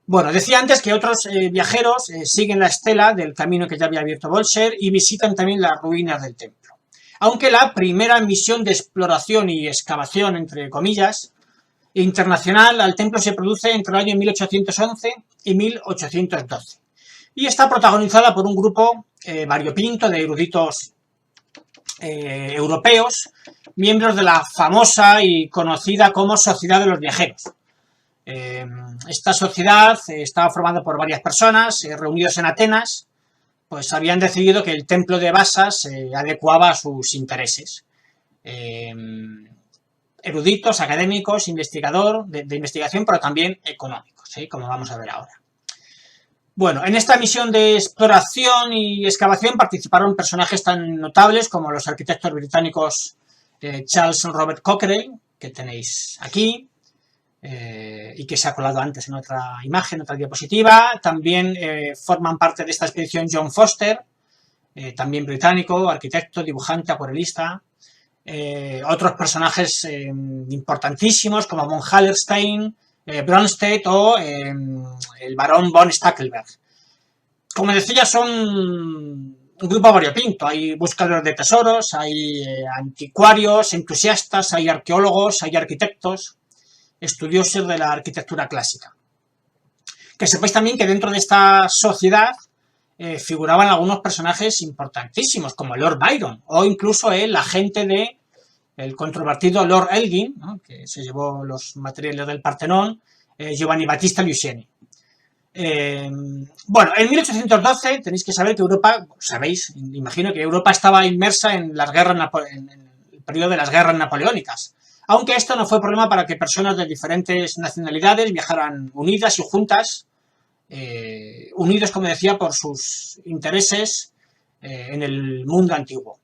Bueno, decía antes que otros viajeros siguen la estela del camino que ya había abierto Bolcher y visitan también las ruinas del templo. Aunque la primera misión de exploración y excavación, entre comillas, internacional al templo se produce entre el año 1811 y 1812. Y está protagonizada por un grupo variopinto de eruditos europeos, miembros de la famosa y conocida como Sociedad de los Viajeros. Esta sociedad estaba formada por varias personas reunidos en Atenas, pues habían decidido que el templo de Basas se adecuaba a sus intereses. Eruditos, académicos, de investigación, pero también económicos, como vamos a ver ahora. Bueno, en esta misión de exploración y excavación participaron personajes tan notables como los arquitectos británicos Charles Robert Cockerell, que tenéis aquí, y que se ha colado antes en otra imagen, otra diapositiva. También forman parte de esta expedición John Foster, también británico, arquitecto, dibujante, acuarelista. Otros personajes importantísimos como von Hallerstein, Bronsted o el barón von Stackelberg. Como decía, son un grupo variopinto. Hay buscadores de tesoros, hay anticuarios, entusiastas, hay arqueólogos, hay arquitectos, estudiosos de la arquitectura clásica. Que sepáis también que dentro de esta sociedad figuraban algunos personajes importantísimos, como Lord Byron, o incluso el agente del controvertido Lord Elgin, ¿no?, que se llevó los materiales del Partenón, Giovanni Battista Luciani. Bueno, en 1812 tenéis que saber que Europa, sabéis, imagino que Europa estaba inmersa en las guerras, en el periodo de las guerras napoleónicas. Aunque esto no fue problema para que personas de diferentes nacionalidades viajaran unidas y juntas, unidos, como decía, por sus intereses en el mundo antiguo.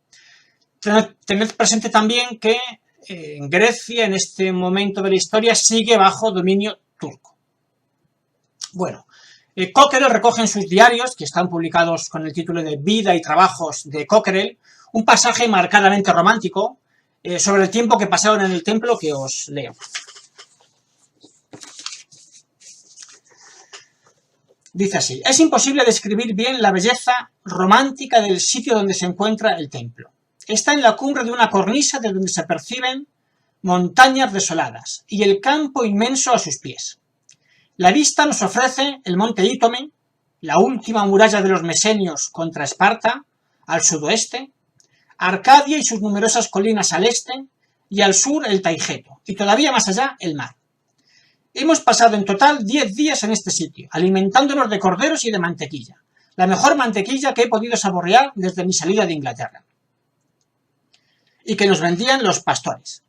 Tened presente también que en Grecia, en este momento de la historia, sigue bajo dominio turco. Bueno, Cockerell recoge en sus diarios, que están publicados con el título de Vida y Trabajos de Cockerell, un pasaje marcadamente romántico sobre el tiempo que pasaron en el templo que os leo. Dice así: es imposible describir bien la belleza romántica del sitio donde se encuentra el templo. Está en la cumbre de una cornisa de donde se perciben montañas desoladas y el campo inmenso a sus pies. La vista nos ofrece el monte Ítome, la última muralla de los mesenios contra Esparta, al sudoeste, Arcadia y sus numerosas colinas al este, y al sur el Taigeto, y todavía más allá el mar. Hemos pasado en total 10 días en este sitio, alimentándonos de corderos y de mantequilla, la mejor mantequilla que he podido saborear desde mi salida de Inglaterra, y que nos vendían los pastores.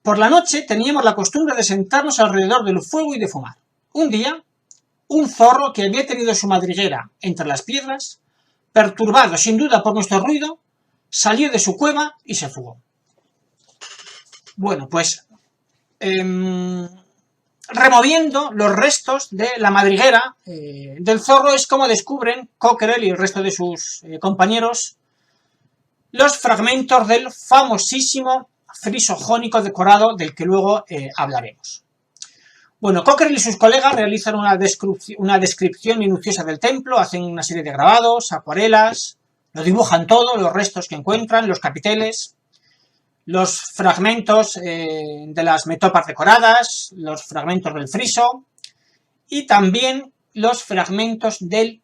Por la noche teníamos la costumbre de sentarnos alrededor del fuego y de fumar. Un día, un zorro que había tenido su madriguera entre las piedras, perturbado sin duda por nuestro ruido, salió de su cueva y se fugó. Bueno, pues removiendo los restos de la madriguera del zorro es como descubren Cockerill y el resto de sus compañeros los fragmentos del famosísimo friso jónico decorado del que luego hablaremos. Bueno, Cockerill y sus colegas realizan una descripción minuciosa del templo, hacen una serie de grabados, acuarelas, lo dibujan todo, los restos que encuentran, los capiteles, los fragmentos de las metopas decoradas, los fragmentos del friso y también los fragmentos del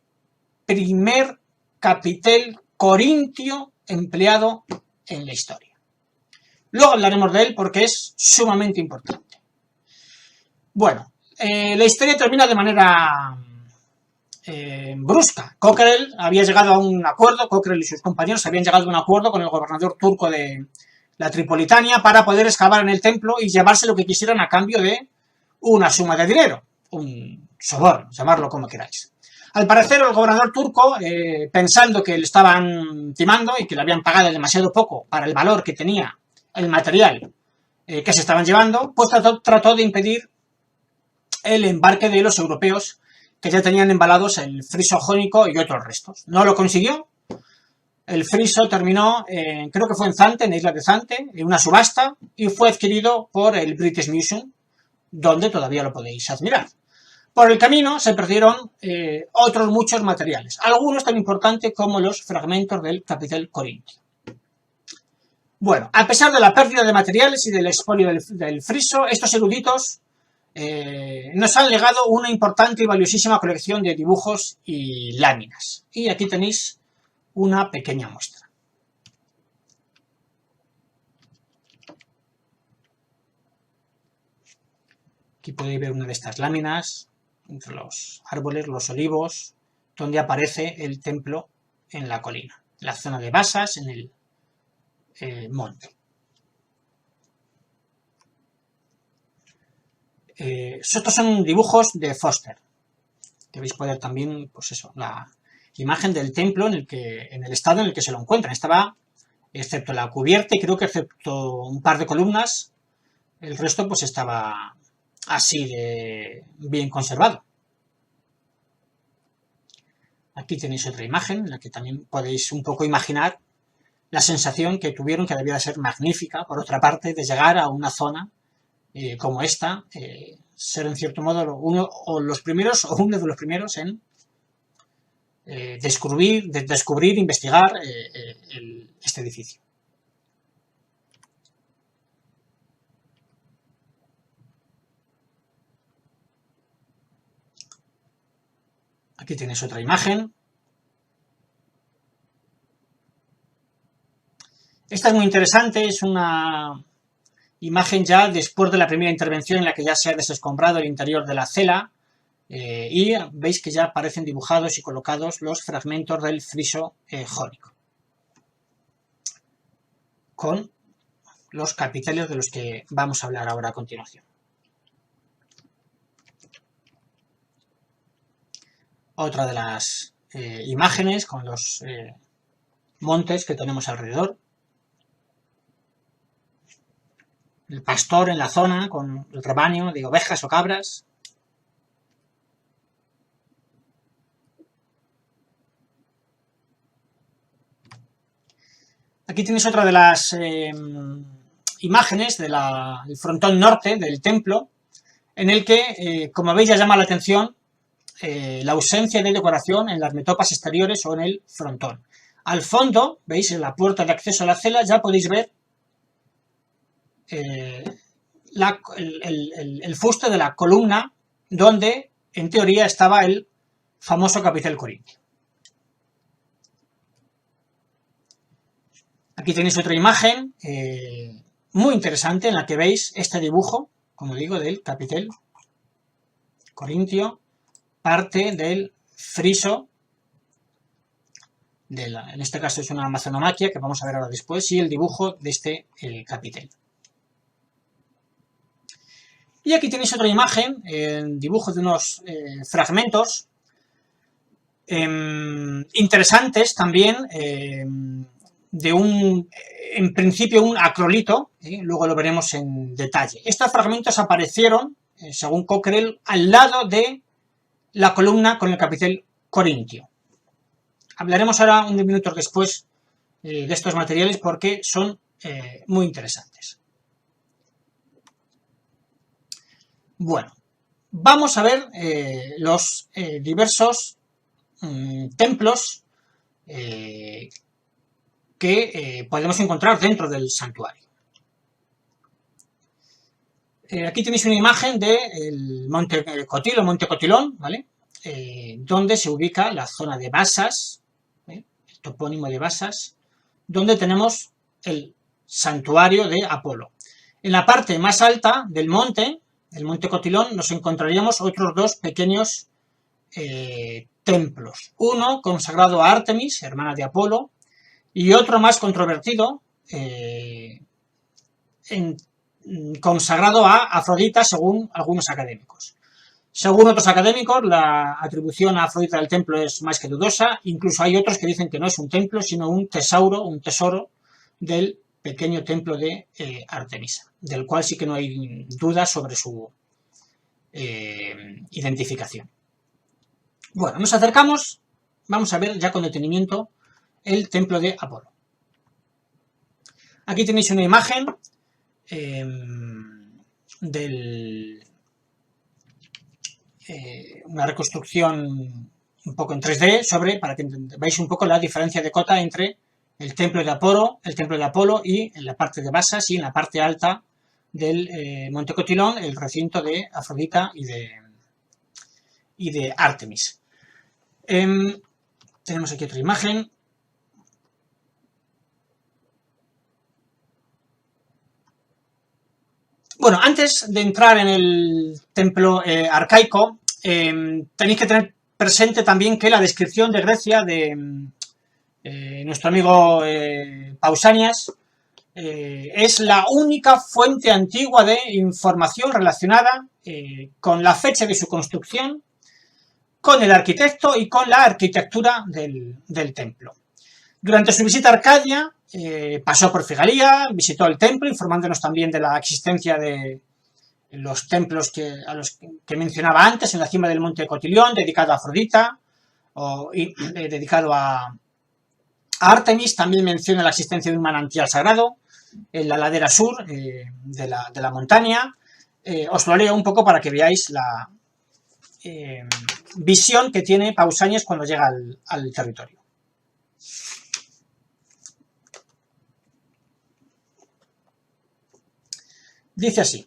primer capitel corintio empleado en la historia. Luego hablaremos de él porque es sumamente importante. Bueno, la historia termina de manera brusca. Cockerill había llegado a un acuerdo, Cockerill y sus compañeros habían llegado a un acuerdo con el gobernador turco de la Tripolitania para poder excavar en el templo y llevarse lo que quisieran a cambio de una suma de dinero, un soborno, llamarlo como queráis. Al parecer el gobernador turco, pensando que le estaban timando y que le habían pagado demasiado poco para el valor que tenía el material que se estaban llevando, pues trató de impedir el embarque de los europeos que ya tenían embalados el friso jónico y otros restos. No lo consiguió. El friso terminó, creo que fue en Zante, en la isla de Zante, en una subasta, y fue adquirido por el British Museum, donde todavía lo podéis admirar. Por el camino se perdieron otros muchos materiales, algunos tan importantes como los fragmentos del capitel corintio. Bueno, a pesar de la pérdida de materiales y del expolio del friso, estos eruditos nos han legado una importante y valiosísima colección de dibujos y láminas. Y aquí tenéis una pequeña muestra. Aquí podéis ver una de estas láminas entre los árboles, los olivos, donde aparece el templo en la colina, la zona de Basas, en el monte. Estos son dibujos de Foster. Debéis poder también, pues eso, la imagen del templo en el estado en el que se lo encuentran. Estaba, excepto la cubierta y creo que excepto un par de columnas, el resto pues estaba así de bien conservado. Aquí tenéis otra imagen en la que también podéis un poco imaginar la sensación que tuvieron, que debía de ser magnífica, por otra parte, de llegar a una zona como esta, ser en cierto modo uno de los primeros en descubrir, investigar este edificio. Aquí tenéis otra imagen. Esta es muy interesante, es una imagen ya después de la primera intervención en la que ya se ha desescombrado el interior de la cela y veis que ya aparecen dibujados y colocados los fragmentos del friso jónico con los capiteles de los que vamos a hablar ahora a continuación. Otra de las imágenes con los montes que tenemos alrededor. El pastor en la zona con el rebaño de ovejas o cabras. Aquí tenéis otra de las imágenes del frontón norte del templo, en el que, como veis, ya llama la atención la ausencia de decoración en las metopas exteriores o en el frontón. Al fondo, veis, en la puerta de acceso a la cela, ya podéis ver el fuste de la columna donde, en teoría, estaba el famoso capitel corintio. Aquí tenéis otra imagen muy interesante en la que veis este dibujo, como digo, del capitel corintio, parte del friso, en este caso es una amazonomaquia, que vamos a ver ahora después, y el dibujo de este capitel. Y aquí tenéis otra imagen, dibujo de unos fragmentos interesantes también, de en principio un acrolito, luego lo veremos en detalle. Estos fragmentos aparecieron, según Cockerill, al lado de la columna con el capitel corintio. Hablaremos ahora unos minutos después de estos materiales porque son muy interesantes. Bueno, vamos a ver los diversos templos que podemos encontrar dentro del santuario. Aquí tenéis una imagen del Monte Cotil o Monte Cotilón, ¿vale? Donde se ubica la zona de Basas, el topónimo de Basas, donde tenemos el santuario de Apolo. En la parte más alta del monte, el Monte Cotilón, nos encontraríamos otros dos pequeños templos. Uno consagrado a Artemis, hermana de Apolo, y otro más controvertido, consagrado a Afrodita, según algunos académicos. Según otros académicos, la atribución a Afrodita del templo es más que dudosa. Incluso hay otros que dicen que no es un templo, sino un tesoro del pequeño templo de Artemisa, del cual sí que no hay dudas sobre su identificación. Bueno, nos acercamos, vamos a ver ya con detenimiento el templo de Apolo. Aquí tenéis una imagen una reconstrucción un poco en 3D para que veáis un poco la diferencia de cota entre el templo de Apolo y en la parte de Basas y en la parte alta del Monte Cotilón, el recinto de Afrodita y de Artemis. Tenemos aquí otra imagen. Bueno, antes de entrar en el templo arcaico, tenéis que tener presente también que la descripción de Grecia de nuestro amigo Pausanias es la única fuente antigua de información relacionada con la fecha de su construcción, con el arquitecto y con la arquitectura del templo. Durante su visita a Arcadia, pasó por Figalía, visitó el templo, informándonos también de la existencia de los templos a los que mencionaba antes, en la cima del monte Cotilión, dedicado a Afrodita, y dedicado a Artemis. También menciona la existencia de un manantial sagrado en la ladera sur de la montaña. Os lo leo un poco para que veáis la visión que tiene Pausanias cuando llega al territorio. Dice así: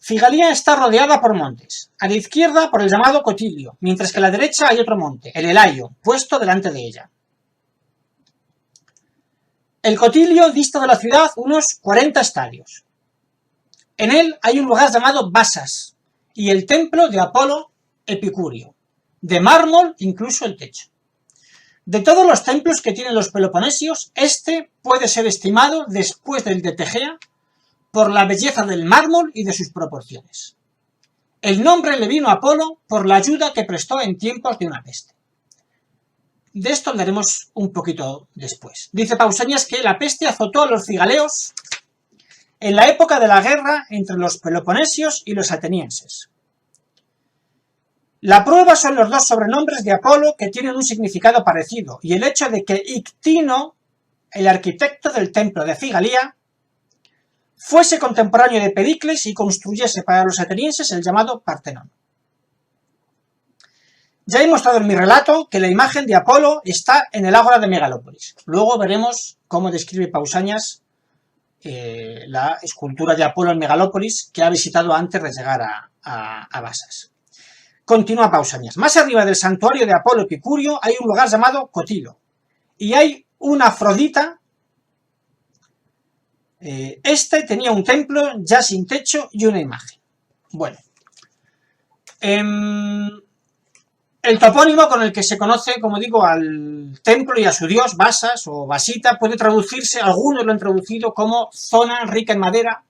Figalía está rodeada por montes, a la izquierda por el llamado Cotilio, mientras que a la derecha hay otro monte, el Elaio, puesto delante de ella. El Cotilio dista de la ciudad unos 40 estadios. En él hay un lugar llamado Basas y el templo de Apolo Epicúreo, de mármol incluso el techo. De todos los templos que tienen los peloponesios, este puede ser estimado, después del de Tegea, por la belleza del mármol y de sus proporciones. El nombre le vino a Apolo por la ayuda que prestó en tiempos de una peste. De esto hablaremos un poquito después. Dice Pausanias que la peste azotó a los figaleos en la época de la guerra entre los peloponesios y los atenienses. La prueba son los dos sobrenombres de Apolo que tienen un significado parecido, y el hecho de que Ictino el arquitecto del templo de Figalía, fuese contemporáneo de Pericles y construyese para los atenienses el llamado Partenón. Ya he mostrado en mi relato que la imagen de Apolo está en el ágora de Megalópolis. Luego veremos cómo describe Pausanias la escultura de Apolo en Megalópolis que ha visitado antes de llegar a Basas. Continúa Pausanias. Más arriba del santuario de Apolo Epicurio hay un lugar llamado Cotilo y hay una Afrodita. Este tenía un templo ya sin techo y una imagen. Bueno, el topónimo con el que se conoce, como digo, al templo y a su dios, Basas o Basita, puede traducirse, algunos lo han traducido como zona rica en madera,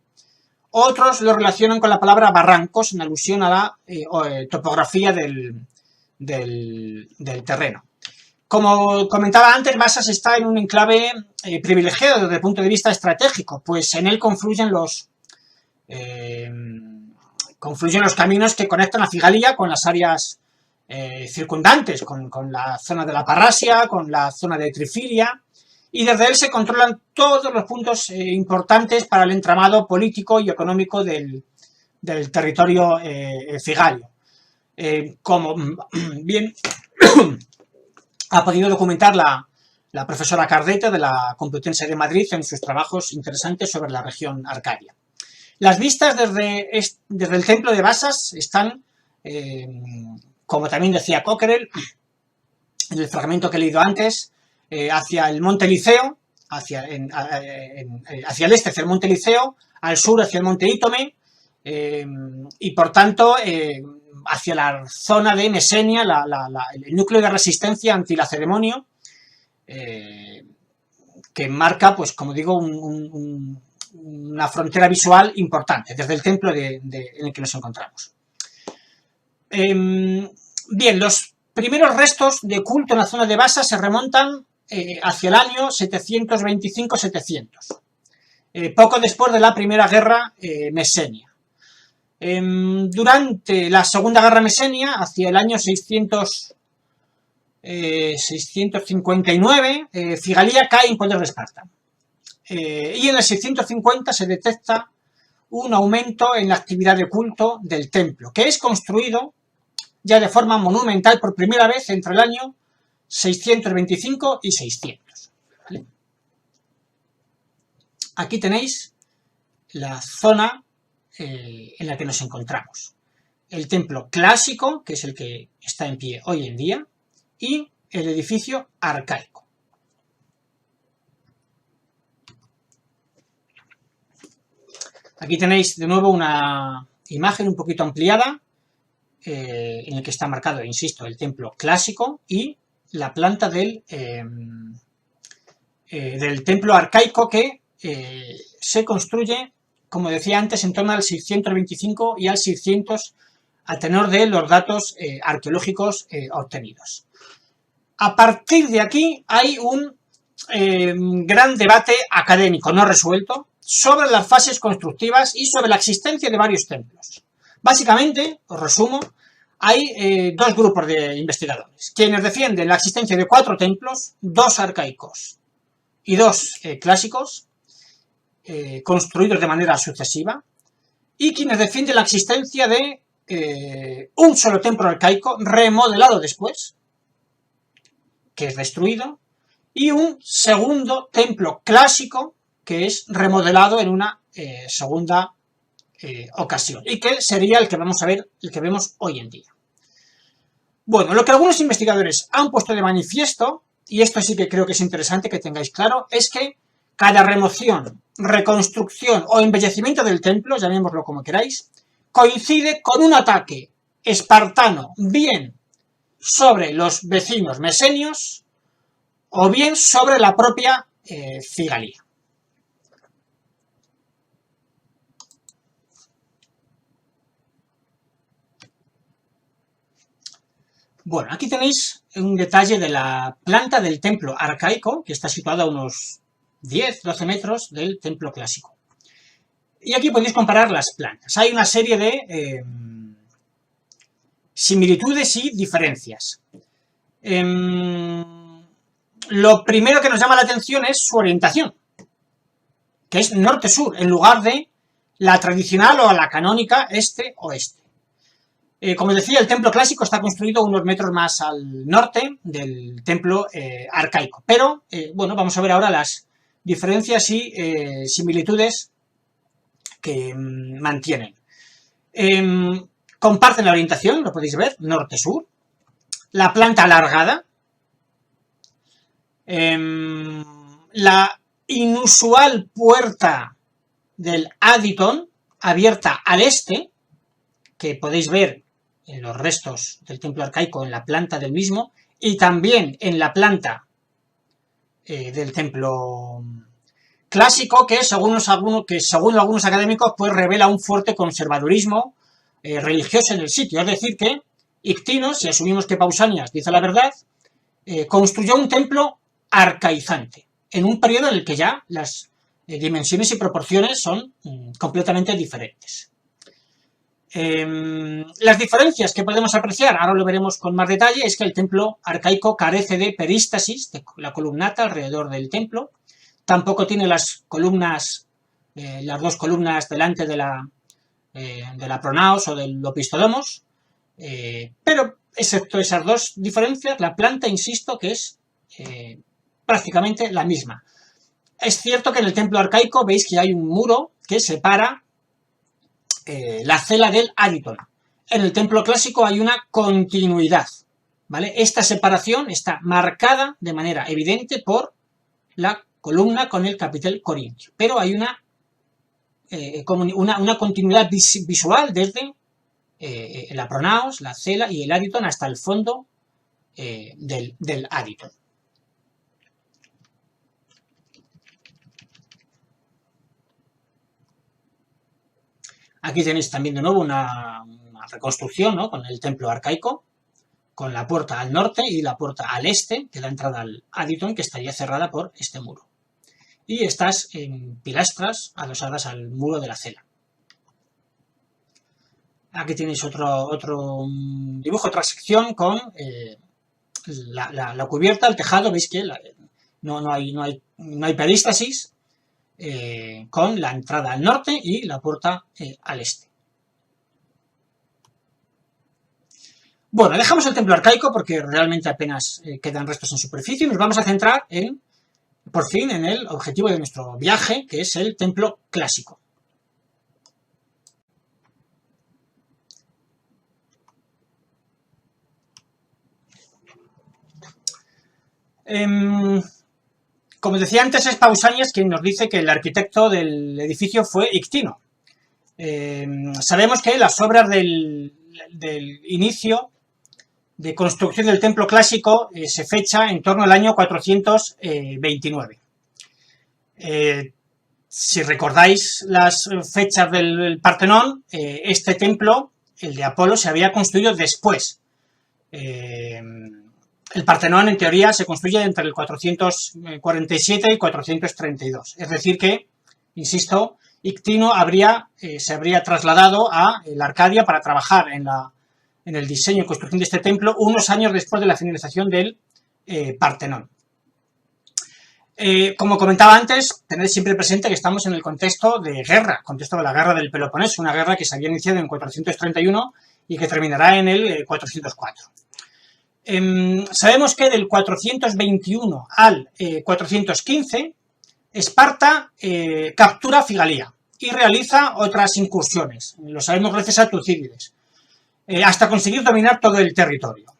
otros lo relacionan con la palabra barrancos, en alusión a la topografía del terreno. Como comentaba antes, Basas está en un enclave privilegiado desde el punto de vista estratégico, pues en él confluyen los caminos que conectan a Figalía con las áreas circundantes, con la zona de la Parrasia, con la zona de Trifilia, y desde él se controlan todos los puntos importantes para el entramado político y económico del territorio figalio. Como bien ha podido documentar la profesora Cardete de la Complutense de Madrid en sus trabajos interesantes sobre la región arcadia. Las vistas desde el templo de Basas están, como también decía Coquerel, en el fragmento que he leído antes, hacia el monte Liceo, hacia el este hacia el monte Liceo, al sur hacia el monte Ítome, y por tanto hacia la zona de Mesenia, el núcleo de resistencia antilacedemonio, que marca, pues como digo, una frontera visual importante desde el templo en el que nos encontramos. Bien, los primeros restos de culto en la zona de Basas se remontan hacia el año 725-700, poco después de la primera guerra mesenia. Durante la segunda guerra mesenia, hacia el año 659, Figalía cae en poder de Esparta. Y en el 650 se detecta un aumento en la actividad de culto del templo, que es construido ya de forma monumental por primera vez entre el año 625 y 600. ¿Vale? Aquí tenéis la zona en la que nos encontramos. El templo clásico, que es el que está en pie hoy en día, y el edificio arcaico. Aquí tenéis de nuevo una imagen un poquito ampliada en el que está marcado, insisto, el templo clásico y la planta del templo arcaico que se construye, como decía antes, en torno al 625 y al 600 a tenor de los datos arqueológicos obtenidos. A partir de aquí hay un gran debate académico no resuelto sobre las fases constructivas y sobre la existencia de varios templos. Básicamente, os resumo, hay dos grupos de investigadores, quienes defienden la existencia de 4 templos, 2 arcaicos y 2 clásicos, construidos de manera sucesiva, y quienes defienden la existencia de un solo templo arcaico remodelado después, que es destruido, y un segundo templo clásico que es remodelado en una segunda ocasión, y que sería el que vamos a ver, el que vemos hoy en día. Bueno, lo que algunos investigadores han puesto de manifiesto, y esto sí que creo que es interesante que tengáis claro, es que cada remoción, reconstrucción o embellecimiento del templo, llamémoslo como queráis, coincide con un ataque espartano, bien sobre los vecinos mesenios o bien sobre la propia Figalía. Bueno, aquí tenéis un detalle de la planta del templo arcaico, que está situada a unos 10-12 metros del templo clásico. Y aquí podéis comparar las plantas. Hay una serie de similitudes y diferencias. lo primero que nos llama la atención es su orientación, que es norte-sur, en lugar de la tradicional o la canónica este-oeste. Como decía, el templo clásico está construido unos metros más al norte del templo arcaico. Pero, bueno, vamos a ver ahora las diferencias y similitudes que mantienen. Comparten la orientación, lo podéis ver, norte-sur. La planta alargada. La inusual puerta del Aditon, abierta al este, que podéis ver en los restos del templo arcaico en la planta del mismo, y también en la planta del templo clásico, que según algunos académicos pues revela un fuerte conservadurismo religioso en el sitio. Es decir que Ictino, si asumimos que Pausanias dice la verdad, construyó un templo arcaizante, en un periodo en el que ya las dimensiones y proporciones son completamente diferentes. Las diferencias que podemos apreciar, ahora lo veremos con más detalle, es que el templo arcaico carece de perístasis, de la columnata alrededor del templo, tampoco tiene las columnas, las dos columnas delante de la pronaos o del opistodomos, pero excepto esas dos diferencias, la planta, insisto, que es prácticamente la misma. Es cierto que en el templo arcaico veis que hay un muro que separa la cela del Aditon. En el templo clásico hay una continuidad, ¿vale? Esta separación está marcada de manera evidente por la columna con el capitel corintio, pero hay una continuidad visual desde la pronaos, la cela y el Aditon hasta el fondo del Aditon. Aquí tenéis también de nuevo una reconstrucción, ¿no?, con el templo arcaico, con la puerta al norte y la puerta al este, que da entrada al Aditon, que estaría cerrada por este muro. Y estas pilastras adosadas al muro de la cela. Aquí tenéis otro dibujo, otra sección con la cubierta, el tejado. Veis que no hay perístasis, con la entrada al norte y la puerta al este. Bueno, dejamos el templo arcaico porque realmente apenas quedan restos en superficie y nos vamos a centrar por fin en el objetivo de nuestro viaje, que es el templo clásico. Como decía antes, es Pausanias quien nos dice que el arquitecto del edificio fue Ictino. Sabemos que las obras del inicio de construcción del templo clásico se fecha en torno al año 429. Si recordáis las fechas del Partenón, este templo, el de Apolo, se había construido después. El Partenón, en teoría, se construye entre el 447 y 432. Es decir que, insisto, Ictino se habría trasladado a la Arcadia para trabajar en el diseño y construcción de este templo unos años después de la finalización del Partenón. Como comentaba antes, tened siempre presente que estamos en el contexto de guerra, contexto de la guerra del Peloponeso, una guerra que se había iniciado en 431 y que terminará en el 404. Sabemos que del 421 al 415 Esparta captura Figalía y realiza otras incursiones, lo sabemos gracias a Tucídides, hasta conseguir dominar todo el territorio.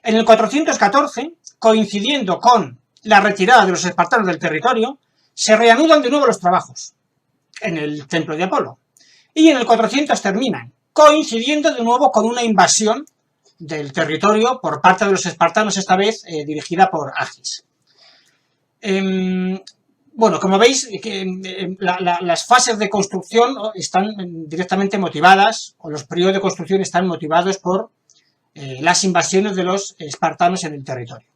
En el 414, coincidiendo con la retirada de los espartanos del territorio, se reanudan de nuevo los trabajos en el templo de Apolo, y en el 400 terminan, coincidiendo de nuevo con una invasión del territorio por parte de los espartanos, esta vez dirigida por Agis. Bueno, como veis, las fases de construcción están directamente motivadas, o los periodos de construcción están motivados por las invasiones de los espartanos en el territorio.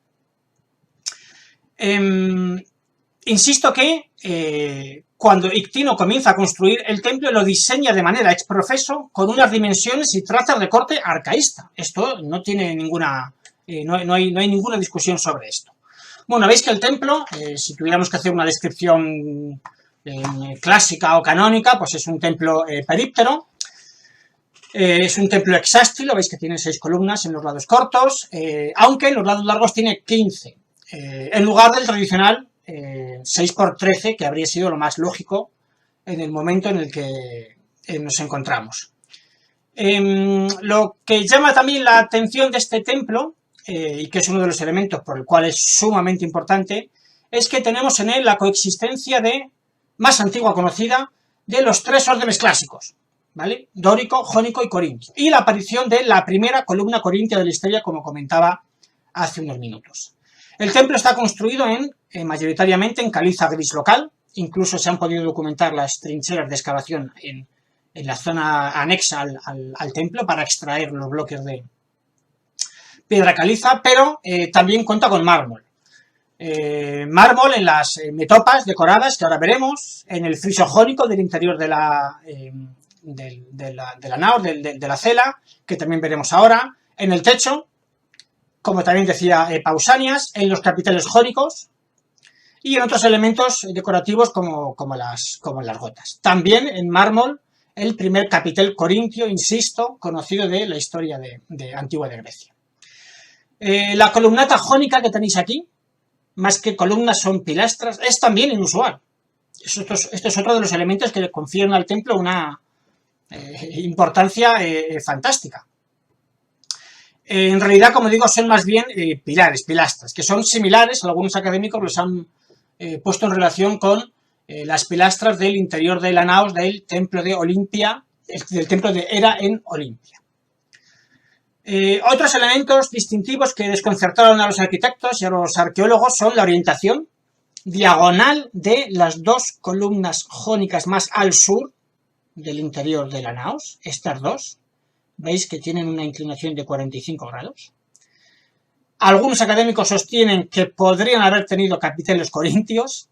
Insisto que cuando Ictino comienza a construir el templo, lo diseña de manera exprofeso con unas dimensiones y trazas de corte arcaísta. Esto no tiene ninguna, no hay ninguna discusión sobre esto. Bueno, veis que el templo, si tuviéramos que hacer una descripción clásica o canónica, pues es un templo períptero. Es un templo hexástilo, veis que tiene 6 columnas en los lados cortos, aunque en los lados largos tiene 15, en lugar del tradicional 6×13, que habría sido lo más lógico en el momento en el que nos encontramos. Lo que llama también la atención de este templo, y que es uno de los elementos por el cual es sumamente importante, es que tenemos en él la coexistencia más antigua conocida de los 3 órdenes clásicos, ¿vale? Dórico, jónico y corintio. Y la aparición de la primera columna corintia de la historia, como comentaba hace unos minutos. El templo está construido mayoritariamente en caliza gris local. Incluso se han podido documentar las trincheras de excavación en la zona anexa al templo para extraer los bloques de piedra caliza, pero también cuenta con mármol. Mármol en las metopas decoradas, que ahora veremos, en el friso jónico del interior de la nao, de la cela, que también veremos ahora, en el techo, como también decía Pausanias, en los capiteles jónicos y en otros elementos decorativos como las gotas. También en mármol el primer capitel corintio, insisto, conocido de la historia antigua de Grecia. La columnata jónica que tenéis aquí, más que columnas son pilastras, es también inusual. Esto es otro de los elementos que le confieren al templo una importancia fantástica. En realidad, como digo, son más bien pilastras, que son similares, algunos académicos los han puesto en relación con las pilastras del interior de la naos del templo de Olimpia, del templo de Hera en Olimpia. Otros elementos distintivos que desconcertaron a los arquitectos y a los arqueólogos son la orientación diagonal de las 2 columnas jónicas más al sur del interior de la naos, estas 2. Veis que tienen una inclinación de 45 grados. Algunos académicos sostienen que podrían haber tenido capiteles corintios.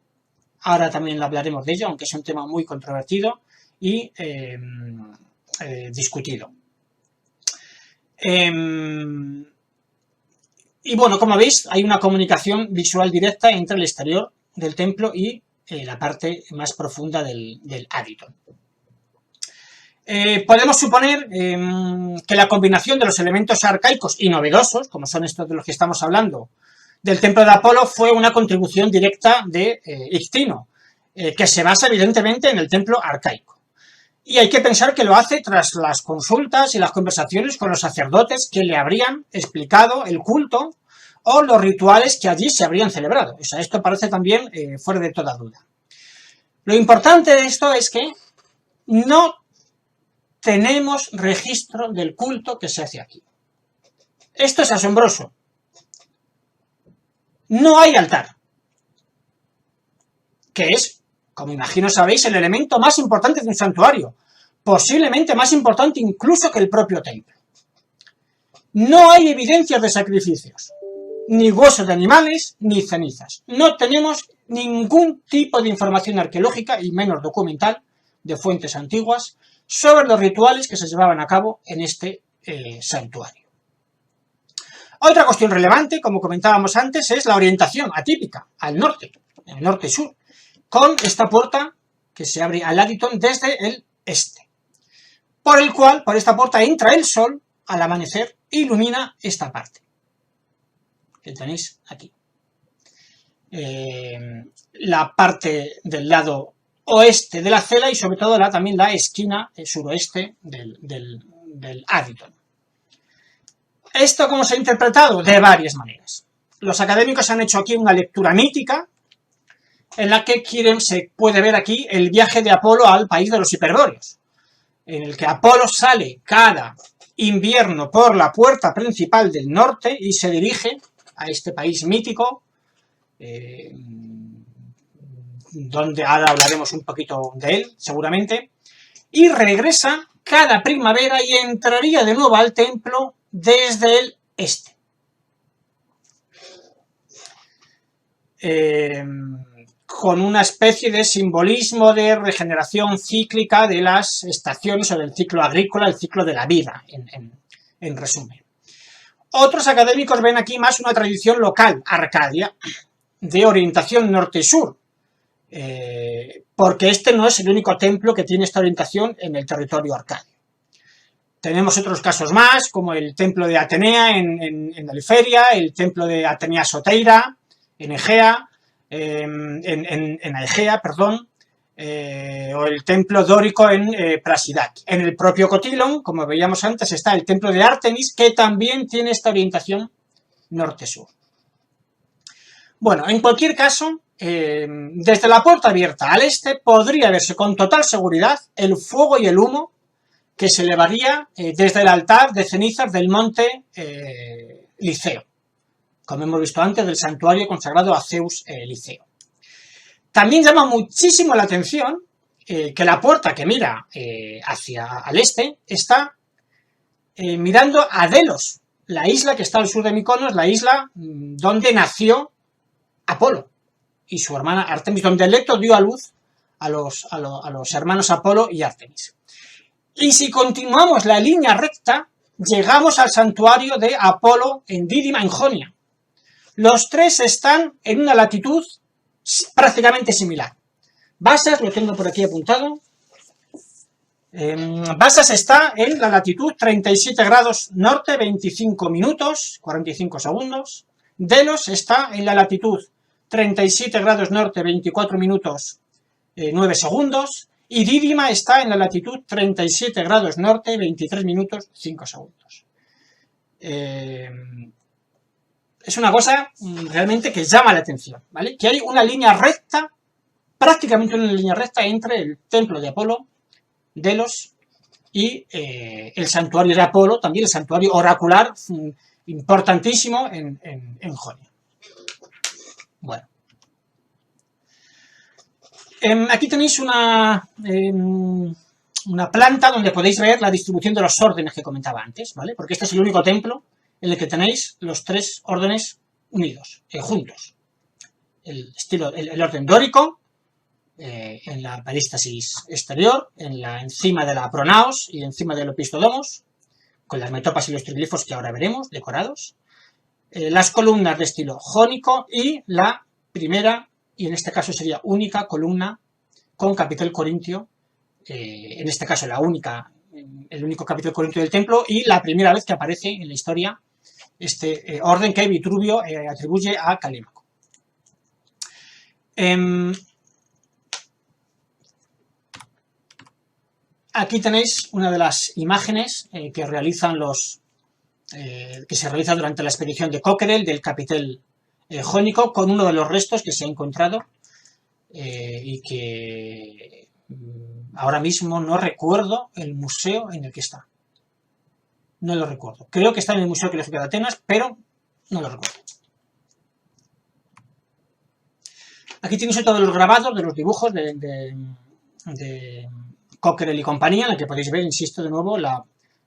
Ahora también hablaremos de ello, aunque es un tema muy controvertido y discutido. Y bueno, como veis, hay una comunicación visual directa entre el exterior del templo y la parte más profunda del Aditon. Podemos suponer que la combinación de los elementos arcaicos y novedosos, como son estos de los que estamos hablando, del templo de Apolo, fue una contribución directa de Ictino, que se basa evidentemente en el templo arcaico. Y hay que pensar que lo hace tras las consultas y las conversaciones con los sacerdotes que le habrían explicado el culto o los rituales que allí se habrían celebrado. O sea, esto parece también fuera de toda duda. Lo importante de esto es que no tenemos registro del culto que se hace aquí. Esto es asombroso. No hay altar, que es, como imagino sabéis, el elemento más importante de un santuario, posiblemente más importante incluso que el propio templo. No hay evidencias de sacrificios, ni huesos de animales, ni cenizas. No tenemos ningún tipo de información arqueológica, y menos documental, de fuentes antiguas, sobre los rituales que se llevaban a cabo en este santuario. Otra cuestión relevante, como comentábamos antes, es la orientación atípica al norte, el norte-sur, con esta puerta que se abre al Aditon desde el este, por esta puerta entra el sol al amanecer e ilumina esta parte que tenéis aquí. La parte del lado oeste de la cela y sobre todo también la esquina suroeste del Aditon. ¿Esto cómo se ha interpretado? De varias maneras. Los académicos han hecho aquí una lectura mítica en la que se puede ver aquí el viaje de Apolo al país de los hiperbóreos, en el que Apolo sale cada invierno por la puerta principal del norte y se dirige a este país mítico, donde ahora hablaremos un poquito de él, seguramente, y regresa cada primavera y entraría de nuevo al templo desde el este. Con una especie de simbolismo de regeneración cíclica de las estaciones o del ciclo agrícola, el ciclo de la vida, en resumen. Otros académicos ven aquí más una tradición local, arcadia, de orientación norte-sur, porque este no es el único templo que tiene esta orientación en el territorio arcadio. Tenemos otros casos más, como el templo de Atenea en Aliferia, el templo de Atenea Soteira en Egea, en Aegea, perdón, o el templo dórico en Prasidaki. En el propio Cotilón, como veíamos antes, está el templo de Artemis, que también tiene esta orientación norte-sur. Bueno, en cualquier caso, desde la puerta abierta al este podría verse con total seguridad el fuego y el humo que se elevaría desde el altar de cenizas del monte Liceo, como hemos visto antes, del santuario consagrado a Zeus Liceo. También llama muchísimo la atención que la puerta que mira hacia al este está mirando a Delos, la isla que está al sur de Miconos, la isla donde nació Apolo y su hermana Artemis, donde Leto dio a luz a los hermanos Apolo y Artemis. Y si continuamos la línea recta, llegamos al santuario de Apolo en Dídima, en Jonia. Los tres están en una latitud prácticamente similar. Basas, lo tengo por aquí apuntado. Basas está en la latitud 37 grados norte, 25 minutos, 45 segundos. Delos está en la latitud 37 grados norte, 24 minutos, 9 segundos. Y Dídima está en la latitud 37 grados norte, 23 minutos, 5 segundos. Es una cosa realmente que llama la atención, ¿vale? Que hay una línea recta, prácticamente una línea recta entre el templo de Apolo, Delos, y el santuario de Apolo, también el santuario oracular importantísimo en Jonia. Bueno. Aquí tenéis una planta donde podéis ver la distribución de los órdenes que comentaba antes, ¿vale? Porque este es el único templo en el que tenéis los tres órdenes unidos, juntos. El orden dórico, en la perístasis exterior, encima de la pronaos y encima del opistodomos, con las metopas y los triglifos que ahora veremos, decorados. Las columnas de estilo jónico y la primera, y en este caso sería única columna con capitel corintio, en este caso el único capitel corintio del templo y la primera vez que aparece en la historia este orden que Vitruvio atribuye a Calímaco. Aquí tenéis una de las imágenes que se realizan durante la expedición de Coquerel del capitel jónico, con uno de los restos que se ha encontrado y que ahora mismo no recuerdo el museo en el que está. No lo recuerdo. Creo que está en el Museo Arqueológico de Atenas, pero no lo recuerdo. Aquí tenéis otro de los grabados, de los dibujos de Coquerel y compañía, en el que podéis ver, insisto de nuevo,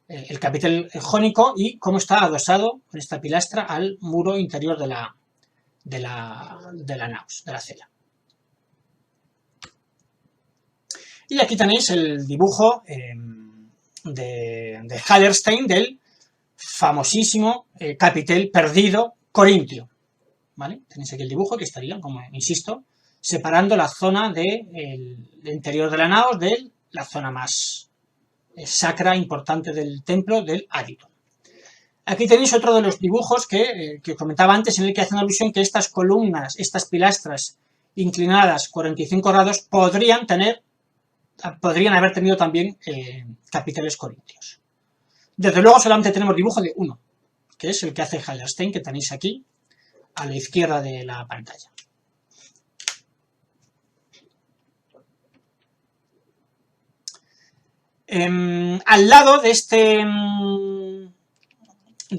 el capitel jónico y cómo está adosado con esta pilastra al muro interior de la naos, de la cela. Y aquí tenéis el dibujo de Hallerstein del famosísimo capitel perdido corintio, ¿vale? Tenéis aquí el dibujo que estaría, como insisto, separando la zona del interior de la naos de la zona más sacra, importante del templo, del ádito. Aquí tenéis otro de los dibujos que comentaba antes, en el que hacen alusión que estas columnas, estas pilastras inclinadas 45 grados podrían haber tenido también capiteles corintios. Desde luego solamente tenemos dibujo de uno, que es el que hace Hallerstein, que tenéis aquí a la izquierda de la pantalla. Al lado de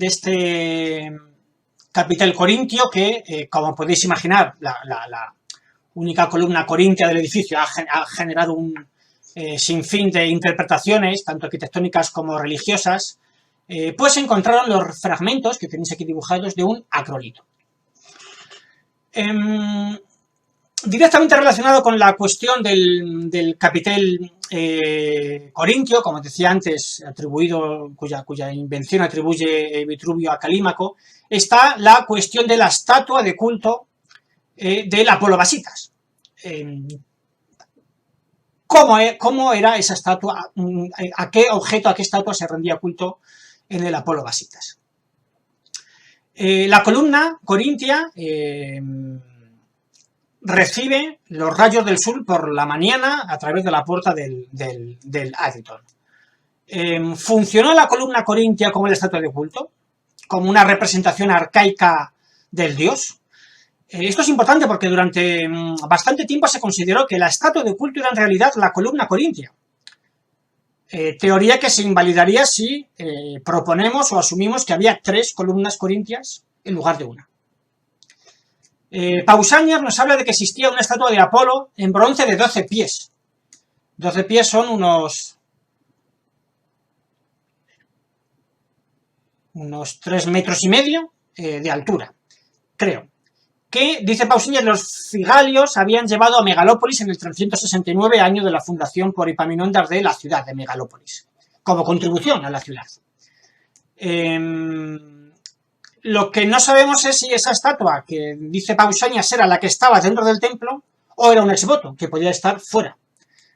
este capitel corintio, que como podéis imaginar, la única columna corintia del edificio ha generado un sinfín de interpretaciones, tanto arquitectónicas como religiosas, pues se encontraron los fragmentos que tenéis aquí dibujados de un acrolito. Directamente relacionado con la cuestión del capitel corintio, como decía antes, cuya invención atribuye Vitruvio a Calímaco, está la cuestión de la estatua de culto del Apolo Basitas. ¿Cómo era esa estatua? ¿A qué objeto, a qué estatua se rendía culto en el Apolo Basitas? La columna corintia recibe los rayos del sol por la mañana a través de la puerta del Aditon. ¿Funcionó la columna corintia como la estatua de culto? ¿Como una representación arcaica del dios? Esto es importante porque durante bastante tiempo se consideró que la estatua de culto era en realidad la columna corintia. Teoría que se invalidaría si proponemos o asumimos que había 3 columnas corintias en lugar de una. Pausanias nos habla de que existía una estatua de Apolo en bronce de 12 pies. 12 pies son unos 3 metros y medio de altura, creo. Que, dice Pausanias, los cigalios habían llevado a Megalópolis en el 369, año de la fundación por Epaminondas de la ciudad de Megalópolis, como contribución a la ciudad. Lo que no sabemos es si esa estatua que dice Pausanias era la que estaba dentro del templo o era un ex voto, que podía estar fuera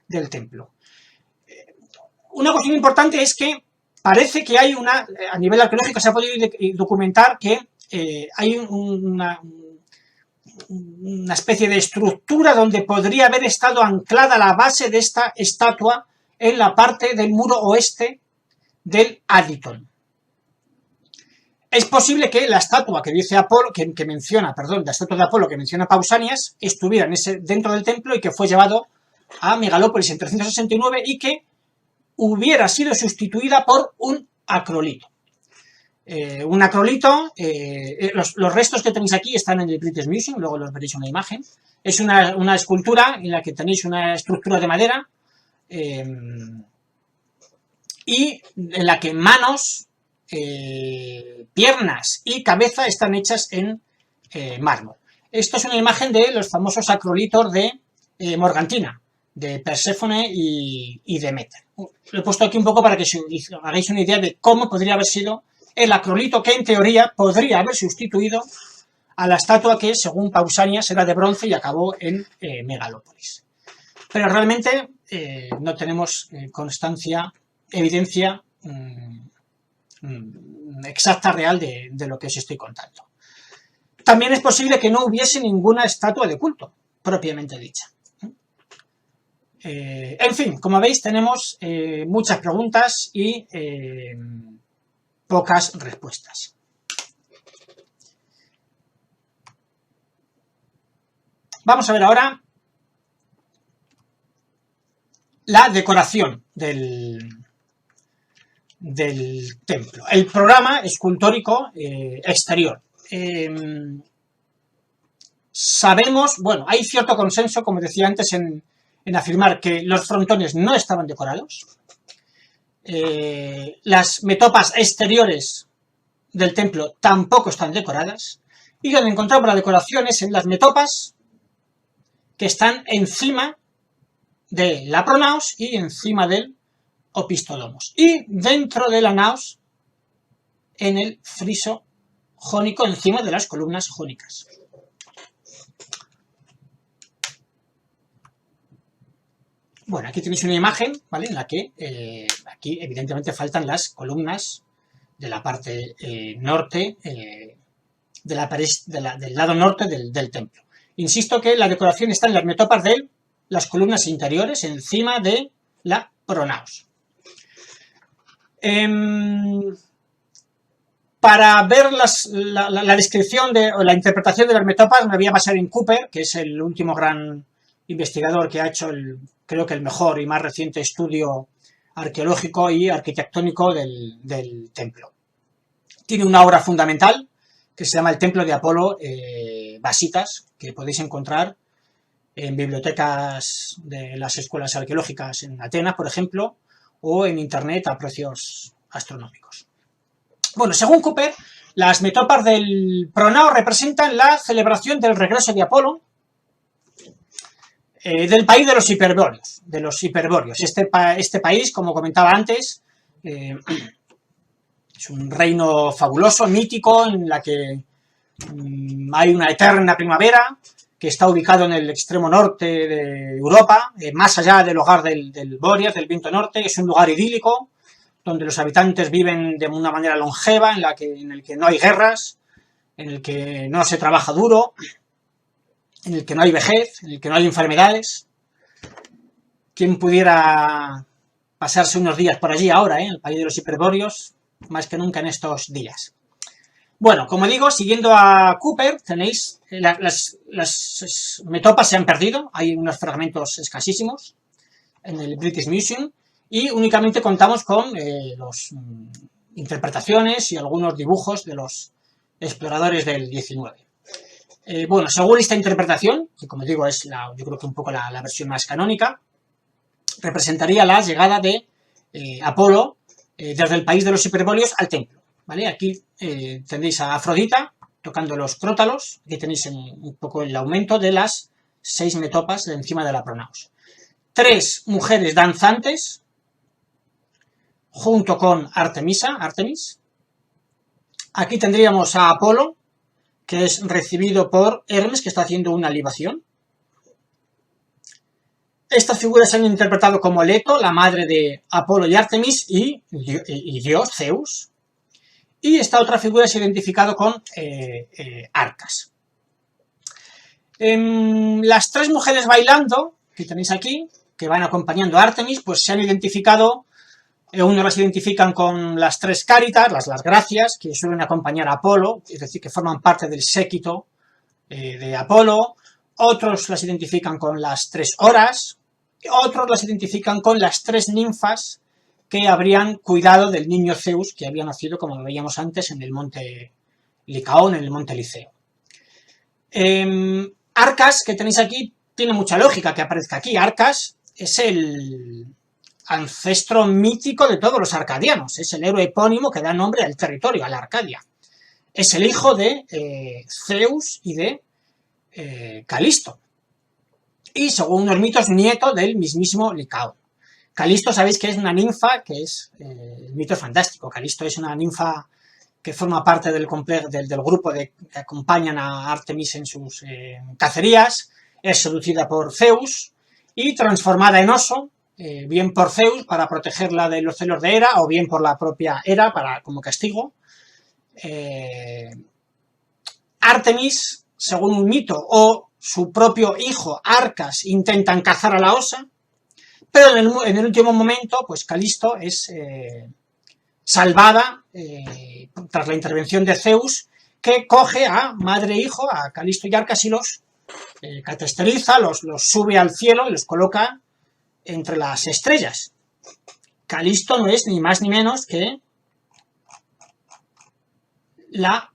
del templo. Una cuestión importante es que parece que hay a nivel arqueológico se ha podido documentar que hay una especie de estructura donde podría haber estado anclada la base de esta estatua en la parte del muro oeste del Aditon. Es posible que la estatua que dice Apolo, la estatua de Apolo que menciona Pausanias, estuviera dentro del templo y que fue llevado a Megalópolis en 369 y que hubiera sido sustituida por un acrolito. Un acrolito, los restos que tenéis aquí están en el British Museum, luego los veréis en una imagen. Es una escultura en la que tenéis una estructura de madera y en la que manos, piernas y cabeza están hechas en mármol. Esto es una imagen de los famosos acrolitos de Morgantina, de Perséfone y Demeter. Lo he puesto aquí un poco para que os hagáis una idea de cómo podría haber sido el acrolito que en teoría podría haber sustituido a la estatua que según Pausanias era de bronce y acabó en Megalópolis. Pero realmente no tenemos evidencia exacta, real de lo que os estoy contando. También es posible que no hubiese ninguna estatua de culto, propiamente dicha. En fin, como veis, tenemos muchas preguntas y pocas respuestas. Vamos a ver ahora la decoración del templo, el programa escultórico exterior. Sabemos, bueno, hay cierto consenso, como decía antes, en afirmar que los frontones no estaban decorados. Las metopas exteriores del templo tampoco están decoradas. Y donde encontramos la decoración es en las metopas que están encima de la pronaos y encima del opistodomos. Y dentro de la naos, en el friso jónico, encima de las columnas jónicas. Bueno, aquí tenéis una imagen, ¿vale? En la que aquí evidentemente faltan las columnas de la parte norte, del lado norte del templo. Insisto que la decoración está en las metopas de las columnas interiores, encima de la pronaos. Para ver la descripción o la interpretación de las metopas me voy a basar en Cooper, que es el último gran investigador que ha hecho creo que el mejor y más reciente estudio arqueológico y arquitectónico del templo. Tiene una obra fundamental que se llama El Templo de Apolo Basitas, que podéis encontrar en bibliotecas de las escuelas arqueológicas en Atenas, por ejemplo, o en internet a precios astronómicos. Bueno, según Cooper, las metopas del pronao representan la celebración del regreso de Apolo del país de los hiperbóreos. Este país, como comentaba antes, es un reino fabuloso, mítico, en la que hay una eterna primavera, que está ubicado en el extremo norte de Europa, más allá del hogar del Boreas, del viento norte. Es un lugar idílico, donde los habitantes viven de una manera longeva, en el que no hay guerras, en el que no se trabaja duro, en el que no hay vejez, en el que no hay enfermedades. ¿Quién pudiera pasarse unos días por allí ahora, en el país de los hiperbóreos, más que nunca en estos días? Bueno, como digo, siguiendo a Cooper, tenéis las metopas se han perdido, hay unos fragmentos escasísimos en el British Museum y únicamente contamos con las interpretaciones y algunos dibujos de los exploradores del 19. Bueno, según esta interpretación, que como digo es yo creo que un poco la versión más canónica, representaría la llegada de Apolo desde el país de los hiperbóreos al templo. ¿Vale? Aquí tenéis a Afrodita tocando los crótalos. Aquí tenéis un poco el aumento de las 6 metopas de encima de la pronaos. 3 mujeres danzantes junto con Artemis. Aquí tendríamos a Apolo, que es recibido por Hermes, que está haciendo una libación. Estas figuras se han interpretado como Leto, la madre de Apolo y Artemis, y Dios, Zeus. Y esta otra figura se ha identificado con Arcas. Las 3 mujeres bailando, que tenéis aquí, que van acompañando a Artemis, pues se han identificado, unos las identifican con las 3 cáritas, las gracias, que suelen acompañar a Apolo, es decir, que forman parte del séquito de Apolo. Otros las identifican con las 3 horas, otros las identifican con las 3 ninfas, que habrían cuidado del niño Zeus que había nacido, como veíamos antes, en el monte Licaón, en el monte Liceo. Arcas, que tenéis aquí, tiene mucha lógica que aparezca aquí. Arcas es el ancestro mítico de todos los arcadianos, es el héroe epónimo que da nombre al territorio, a la Arcadia. Es el hijo de Zeus y de Calisto. Y según unos mitos, nieto del mismísimo Licaón. Calisto, sabéis que es una ninfa, que es el mito fantástico. Calisto es una ninfa que forma parte del grupo que acompañan a Artemis en sus cacerías. Es seducida por Zeus y transformada en oso, bien por Zeus para protegerla de los celos de Hera, o bien por la propia Hera como castigo. Artemis, según un mito, o su propio hijo Arcas intentan cazar a la osa, pero en el último momento, pues Calisto es salvada tras la intervención de Zeus, que coge a madre e hijo, a Calisto y Arcas, y los catesteriza, los sube al cielo y los coloca entre las estrellas. Calisto no es ni más ni menos que la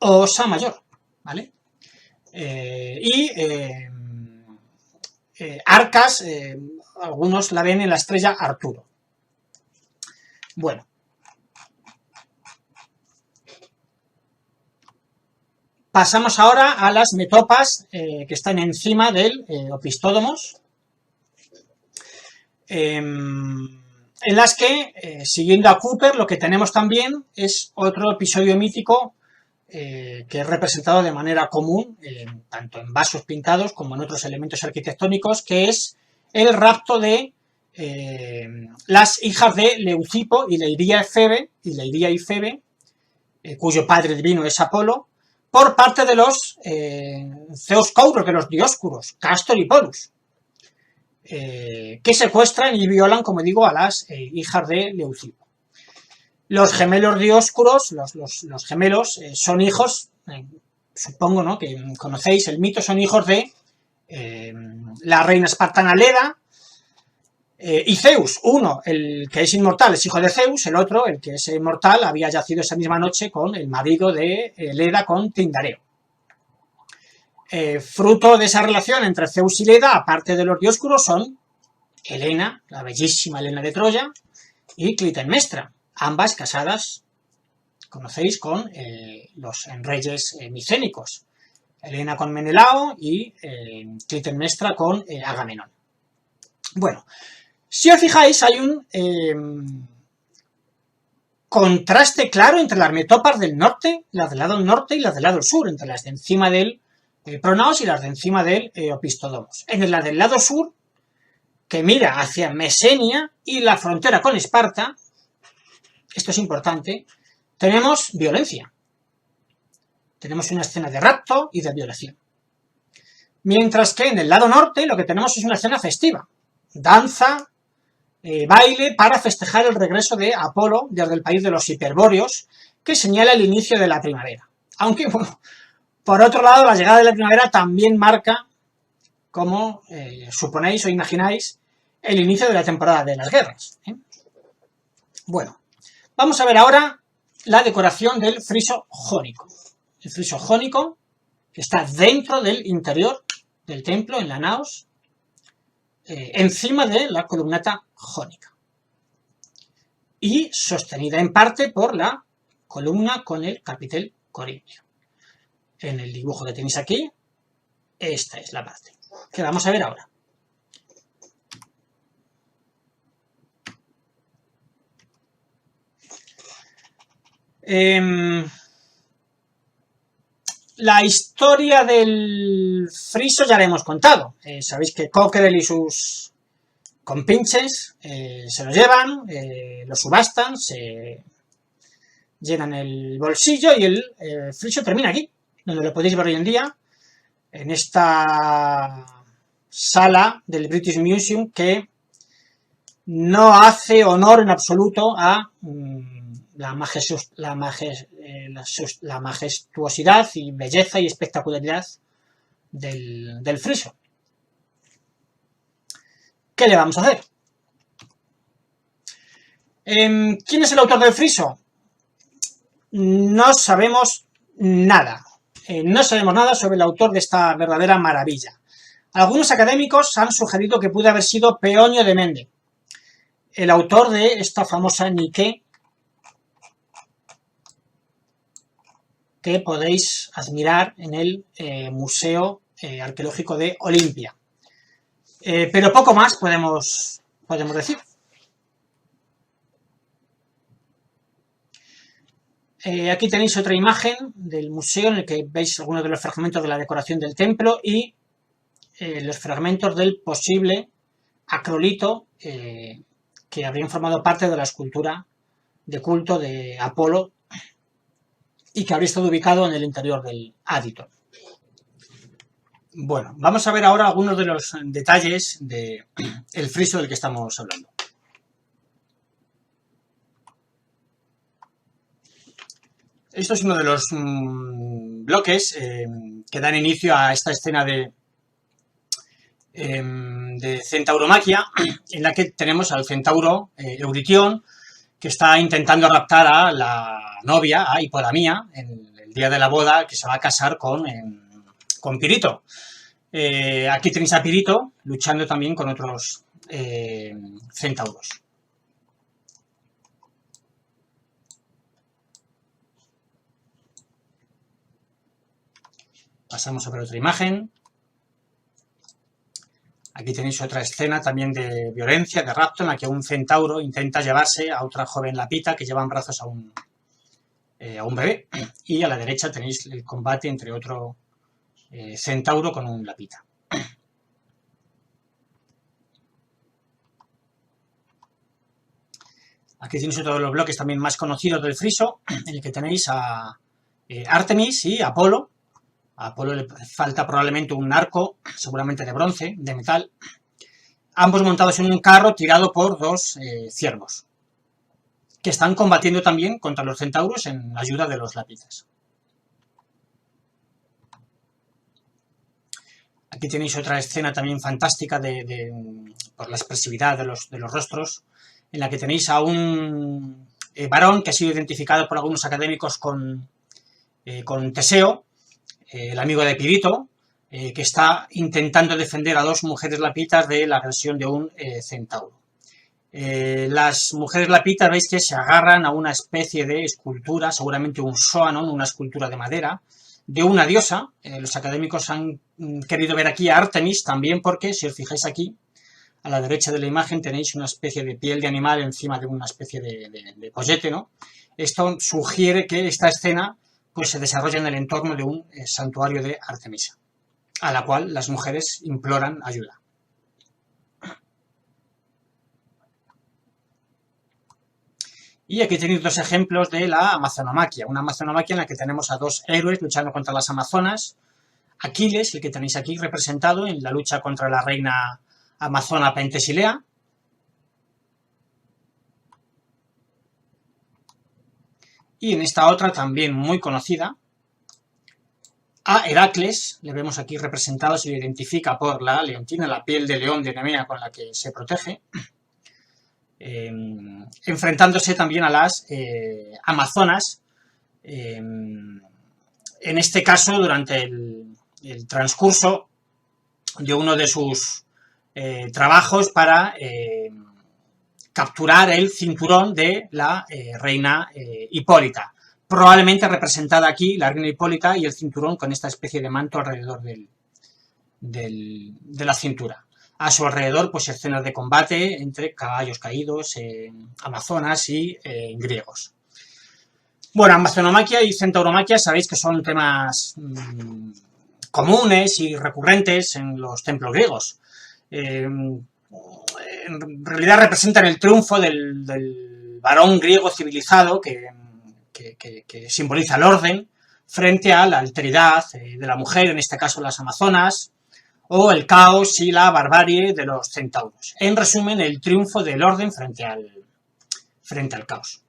osa mayor, ¿vale? Arcas, algunos la ven en la estrella Arturo. Bueno. Pasamos ahora a las metopas que están encima del Opisthodemos, en las que, siguiendo a Cooper, lo que tenemos también es otro episodio mítico que es representado de manera común, tanto en vasos pintados como en otros elementos arquitectónicos, que es el rapto de las hijas de Leucipo y Leiria y Febe, cuyo padre divino es Apolo, por parte de los Zeuscouros, de los Dioscuros, Castor y Polus, que secuestran y violan, como digo, a las hijas de Leucipo. Los gemelos Dioscuros, los gemelos, son hijos, supongo, ¿no?, que conocéis el mito, son hijos de la reina espartana Leda y Zeus. Uno, el que es inmortal, es hijo de Zeus; el otro, el que es inmortal, había yacido esa misma noche con el marido de Leda, con Tindareo. Fruto de esa relación entre Zeus y Leda, aparte de los Dioscuros, son Helena, la bellísima Helena de Troya, y Clitemnestra, ambas casadas, conocéis, con los reyes micénicos. Helena con Menelao y Clitemnestra con Agamenón. Bueno, si os fijáis, hay un contraste claro entre las metopas del norte, las del lado norte y las del lado sur, entre las de encima del pronaos y las de encima del Opisthodonus. En la del lado sur, que mira hacia Mesenia y la frontera con Esparta, esto es importante, tenemos violencia. Tenemos una escena de rapto y de violación. Mientras que en el lado norte lo que tenemos es una escena festiva. Danza, baile para festejar el regreso de Apolo desde el país de los hiperbóreos, que señala el inicio de la primavera. Aunque, bueno, por otro lado, la llegada de la primavera también marca, como suponéis o imagináis, el inicio de la temporada de las guerras. Bueno, vamos a ver ahora la decoración del friso jónico. El friso jónico, que está dentro del interior del templo, en la naos, encima de la columnata jónica. Y sostenida en parte por la columna con el capitel corintio. En el dibujo que tenéis aquí, esta es la parte que vamos a ver ahora. La historia del friso ya la hemos contado. Sabéis que Cockerell y sus compinches se lo llevan, lo subastan, se llenan el bolsillo y el friso termina aquí, donde lo podéis ver hoy en día, en esta sala del British Museum que no hace honor en absoluto a la majestuosidad y belleza y espectacularidad del friso. ¿Qué le vamos a hacer? ¿Quién es el autor del friso? No sabemos nada. No sabemos nada sobre el autor de esta verdadera maravilla. Algunos académicos han sugerido que pudo haber sido Peonio de Mende, el autor de esta famosa Nike, que podéis admirar en el Museo Arqueológico de Olimpia. Pero poco más podemos decir. Aquí tenéis otra imagen del museo en el que veis algunos de los fragmentos de la decoración del templo y los fragmentos del posible acrolito que habrían formado parte de la escultura de culto de Apolo y que habría estado ubicado en el interior del Aditon. Bueno, vamos a ver ahora algunos de los detalles del friso del que estamos hablando. Esto es uno de los bloques que dan inicio a esta escena de centauromaquia, en la que tenemos al centauro Euritión, que está intentando raptar a la novia, a Hipodamía, en el día de la boda, que se va a casar con Pirito. Aquí tenéis a Pirito luchando también con otros centauros. Pasamos a ver otra imagen. Aquí tenéis otra escena también de violencia, de rapto, en la que un centauro intenta llevarse a otra joven lapita que lleva en brazos a un bebé. Y a la derecha tenéis el combate entre otro centauro con un lapita. Aquí tenéis otro de los bloques también más conocidos del friso, en el que tenéis a Artemis y Apolo. A Apolo le falta probablemente un arco, seguramente de bronce, de metal, ambos montados en un carro tirado por dos ciervos, que están combatiendo también contra los centauros en ayuda de los lapitas. Aquí tenéis otra escena también fantástica por la expresividad de los rostros, en la que tenéis a un varón que ha sido identificado por algunos académicos con Teseo, el amigo de Pirito, que está intentando defender a dos mujeres lapitas de la agresión de un centauro. Las mujeres lapitas veis que se agarran a una especie de escultura, seguramente un Soanon, una escultura de madera, de una diosa. Los académicos han querido ver aquí a Artemis también porque, si os fijáis aquí, a la derecha de la imagen tenéis una especie de piel de animal encima de una especie de pollete, ¿no? Esto sugiere que esta escena pues se desarrolla en el entorno de un santuario de Artemisa. a la cual las mujeres imploran ayuda. Y aquí tenéis dos ejemplos de la Amazonomaquia, una Amazonomaquia en la que tenemos a dos héroes luchando contra las amazonas. Aquiles, el que tenéis aquí representado en la lucha contra la reina amazona Pentesilea. Y en esta otra, también muy conocida, a Heracles, le vemos aquí representado, se le identifica por la leontina, la piel de león de Nemea con la que se protege, enfrentándose también a las amazonas, en este caso durante el transcurso de uno de sus trabajos para capturar el cinturón de la reina Hipólita, probablemente representada aquí la reina Hipólita y el cinturón con esta especie de manto alrededor de la cintura. A su alrededor, pues escenas de combate entre caballos caídos, amazonas y griegos. Bueno, Amazonomaquia y Centauromaquia sabéis que son temas comunes y recurrentes en los templos griegos. En realidad representan el triunfo del varón griego civilizado que simboliza el orden frente a la alteridad de la mujer, en este caso las amazonas, o el caos y la barbarie de los centauros. En resumen, el triunfo del orden frente al caos.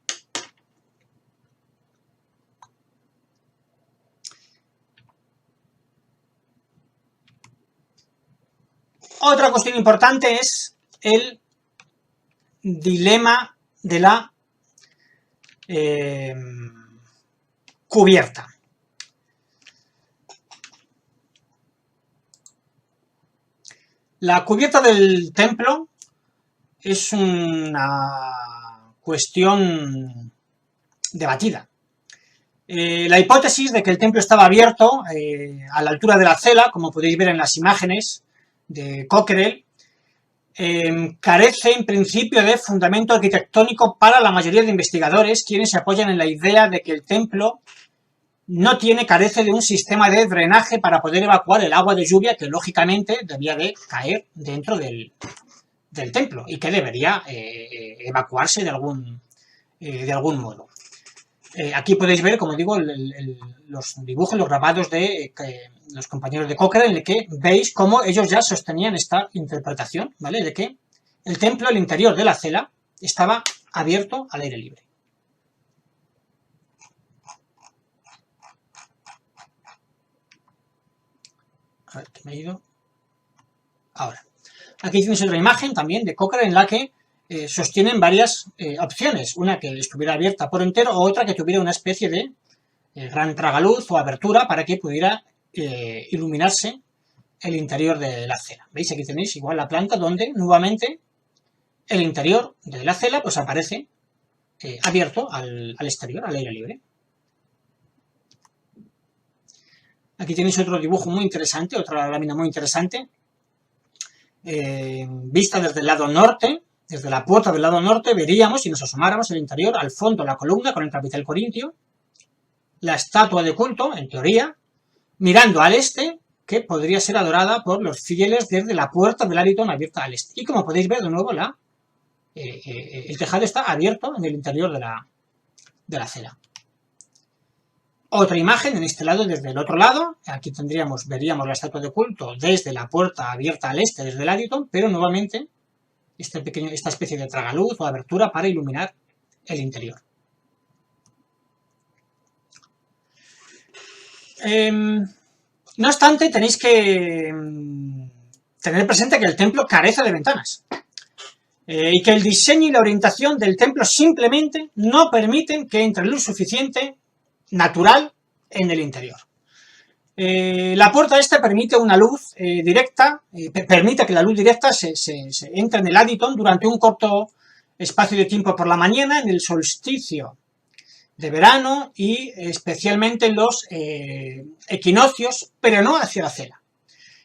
Otra cuestión importante es el dilema de la cubierta. La cubierta del templo es una cuestión debatida. La hipótesis de que el templo estaba abierto a la altura de la cela, como podéis ver en las imágenes de Cockerill, carece en principio de fundamento arquitectónico para la mayoría de investigadores, quienes se apoyan en la idea de que el templo carece de un sistema de drenaje para poder evacuar el agua de lluvia que lógicamente debía de caer dentro del templo y que debería evacuarse de algún modo. Aquí podéis ver, como digo, los dibujos, los grabados de los compañeros de Cockerill, en el que veis cómo ellos ya sostenían esta interpretación, ¿vale? De que el templo, el interior de la cela, estaba abierto al aire libre. A ver, que me he ido. Ahora. Aquí tienes otra imagen también de Cockerill en la que sostienen varias opciones. Una que estuviera abierta por entero o otra que tuviera una especie de gran tragaluz o abertura para que pudiera iluminarse el interior de la cela. ¿Veis? Aquí tenéis igual la planta donde nuevamente el interior de la cela pues aparece abierto al exterior, al aire libre. Aquí tenéis otro dibujo muy interesante, otra lámina muy interesante, vista desde el lado norte, desde la puerta del lado norte, veríamos, si nos asomáramos el interior, al fondo la columna con el capitel corintio, la estatua de culto, en teoría, mirando al este, que podría ser adorada por los fieles desde la puerta del Adyton abierta al este. Y como podéis ver, de nuevo, el tejado está abierto en el interior de la cela. Otra imagen en este lado, desde el otro lado, aquí veríamos la estatua de culto desde la puerta abierta al este, desde el Adyton, pero nuevamente esta especie de tragaluz o abertura para iluminar el interior. No obstante, tenéis que tener presente que el templo carece de ventanas y que el diseño y la orientación del templo simplemente no permiten que entre luz suficiente natural en el interior. La puerta esta permite una luz directa, permite que la luz directa se entre en el Adyton durante un corto espacio de tiempo por la mañana, en el solsticio de verano y especialmente en los equinoccios, pero no hacia la cela.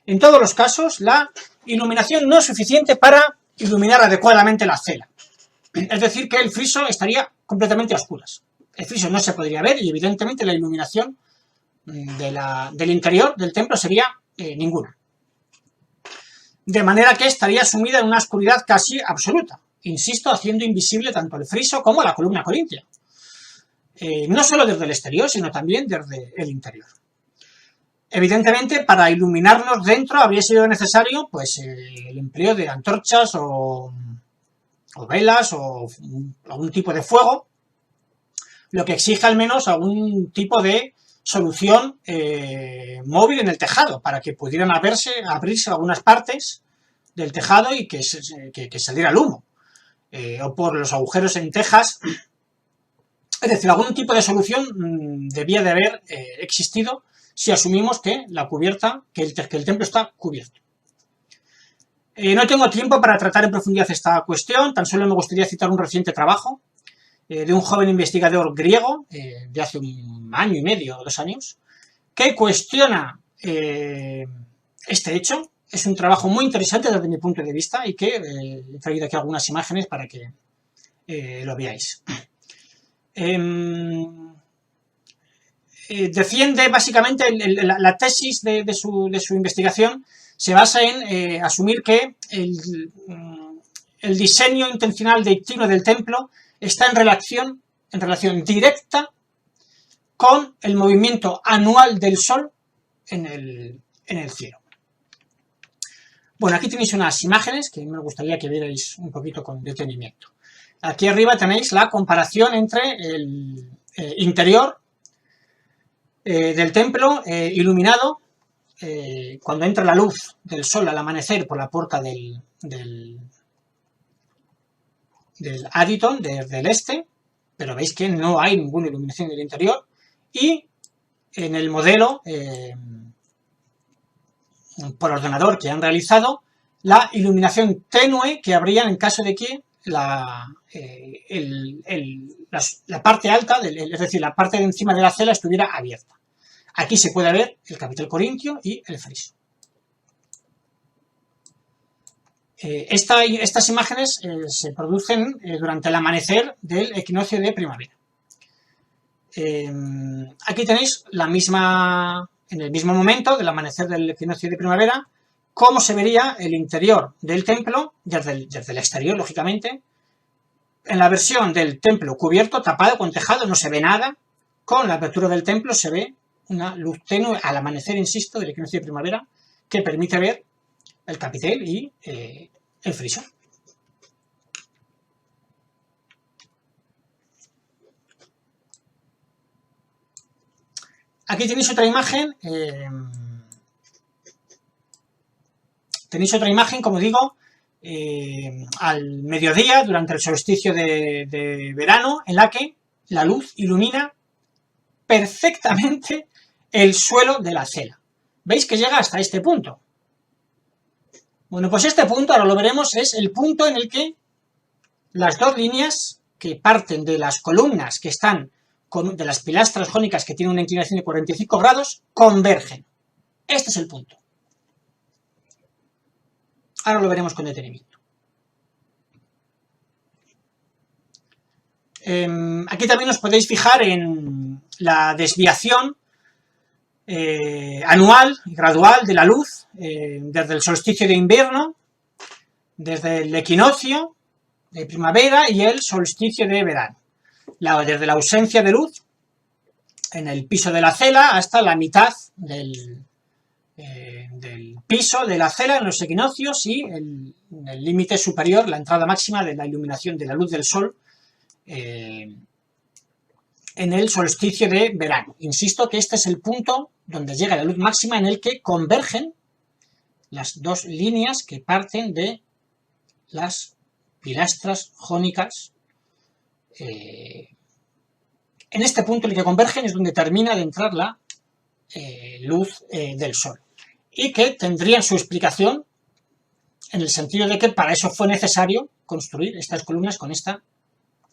En todos los casos, la iluminación no es suficiente para iluminar adecuadamente la cela. Es decir, que el friso estaría completamente a oscuras. El friso no se podría ver y evidentemente la iluminación del interior del templo sería ninguna. De manera que estaría sumida en una oscuridad casi absoluta, insisto, haciendo invisible tanto el friso como la columna corintia. No solo desde el exterior, sino también desde el interior. Evidentemente, para iluminarnos dentro habría sido necesario pues, el empleo de antorchas o velas o algún tipo de fuego, lo que exige al menos algún tipo de solución móvil en el tejado para que pudieran abrirse algunas partes del tejado y que saliera el humo, o por los agujeros en tejas. Es decir, algún tipo de solución debía de haber existido si asumimos que la cubierta, que el templo está cubierto. No tengo tiempo para tratar en profundidad esta cuestión, tan solo me gustaría citar un reciente trabajo de un joven investigador griego de hace un año y medio o 2 años, que cuestiona este hecho. Es un trabajo muy interesante desde mi punto de vista y que he traído aquí algunas imágenes para que lo veáis. Defiende básicamente la tesis de su investigación se basa en asumir que el diseño intencional de Ictino del templo está en relación directa con el movimiento anual del Sol en el cielo. Bueno, aquí tenéis unas imágenes que me gustaría que vierais un poquito con detenimiento. Aquí arriba tenéis la comparación entre el interior del templo iluminado cuando entra la luz del sol al amanecer por la puerta del Aditon, del este, pero veis que no hay ninguna iluminación del interior, y en el modelo por ordenador que han realizado, la iluminación tenue que habría en caso de que la parte alta, es decir, la parte de encima de la cela estuviera abierta. Aquí se puede ver el capitel corintio y el friso. Estas imágenes se producen durante el amanecer del equinoccio de primavera. Aquí tenéis en el mismo momento del amanecer del equinoccio de primavera, cómo se vería el interior del templo, desde el exterior, lógicamente. En la versión del templo cubierto, tapado, con tejado, no se ve nada. Con la apertura del templo se ve una luz tenue al amanecer, insisto, del equinoccio de primavera, que permite ver el capitel y el friso. Aquí tenéis otra imagen. Como digo, al mediodía, durante el solsticio de verano, en la que la luz ilumina perfectamente el suelo de la cela. ¿Veis que llega hasta este punto? Bueno, pues este punto, ahora lo veremos, es el punto en el que las dos líneas que parten de las columnas que están de las pilastras jónicas que tienen una inclinación de 45 grados, convergen. Este es el punto. Ahora lo veremos con detenimiento. Aquí también os podéis fijar en la desviación anual y gradual de la luz desde el solsticio de invierno, desde el equinoccio de primavera y el solsticio de verano. Desde la ausencia de luz en el piso de la cela hasta la mitad del piso de la cela en los equinoccios y el límite superior, la entrada máxima de la iluminación de la luz del sol en el solsticio de verano. Insisto que este es el punto donde llega la luz máxima en el que convergen las dos líneas que parten de las pilastras jónicas. En este punto en el que convergen es donde termina de entrar la luz del sol, y que tendrían su explicación en el sentido de que para eso fue necesario construir estas columnas con esta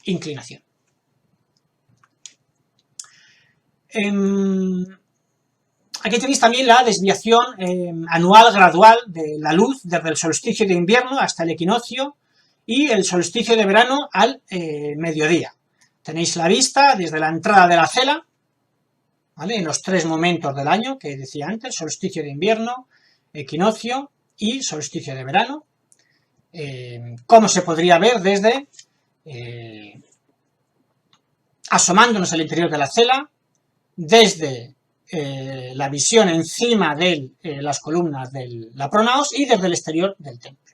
inclinación. Aquí tenéis también la desviación anual gradual de la luz desde el solsticio de invierno hasta el equinoccio y el solsticio de verano al mediodía. Tenéis la vista desde la entrada de la cela ¿vale? En los 3 momentos del año que decía antes: solsticio de invierno, equinoccio y solsticio de verano. ¿Cómo se podría ver? Desde asomándonos al interior de la cela, desde la visión encima de las columnas de la pronaos y desde el exterior del templo.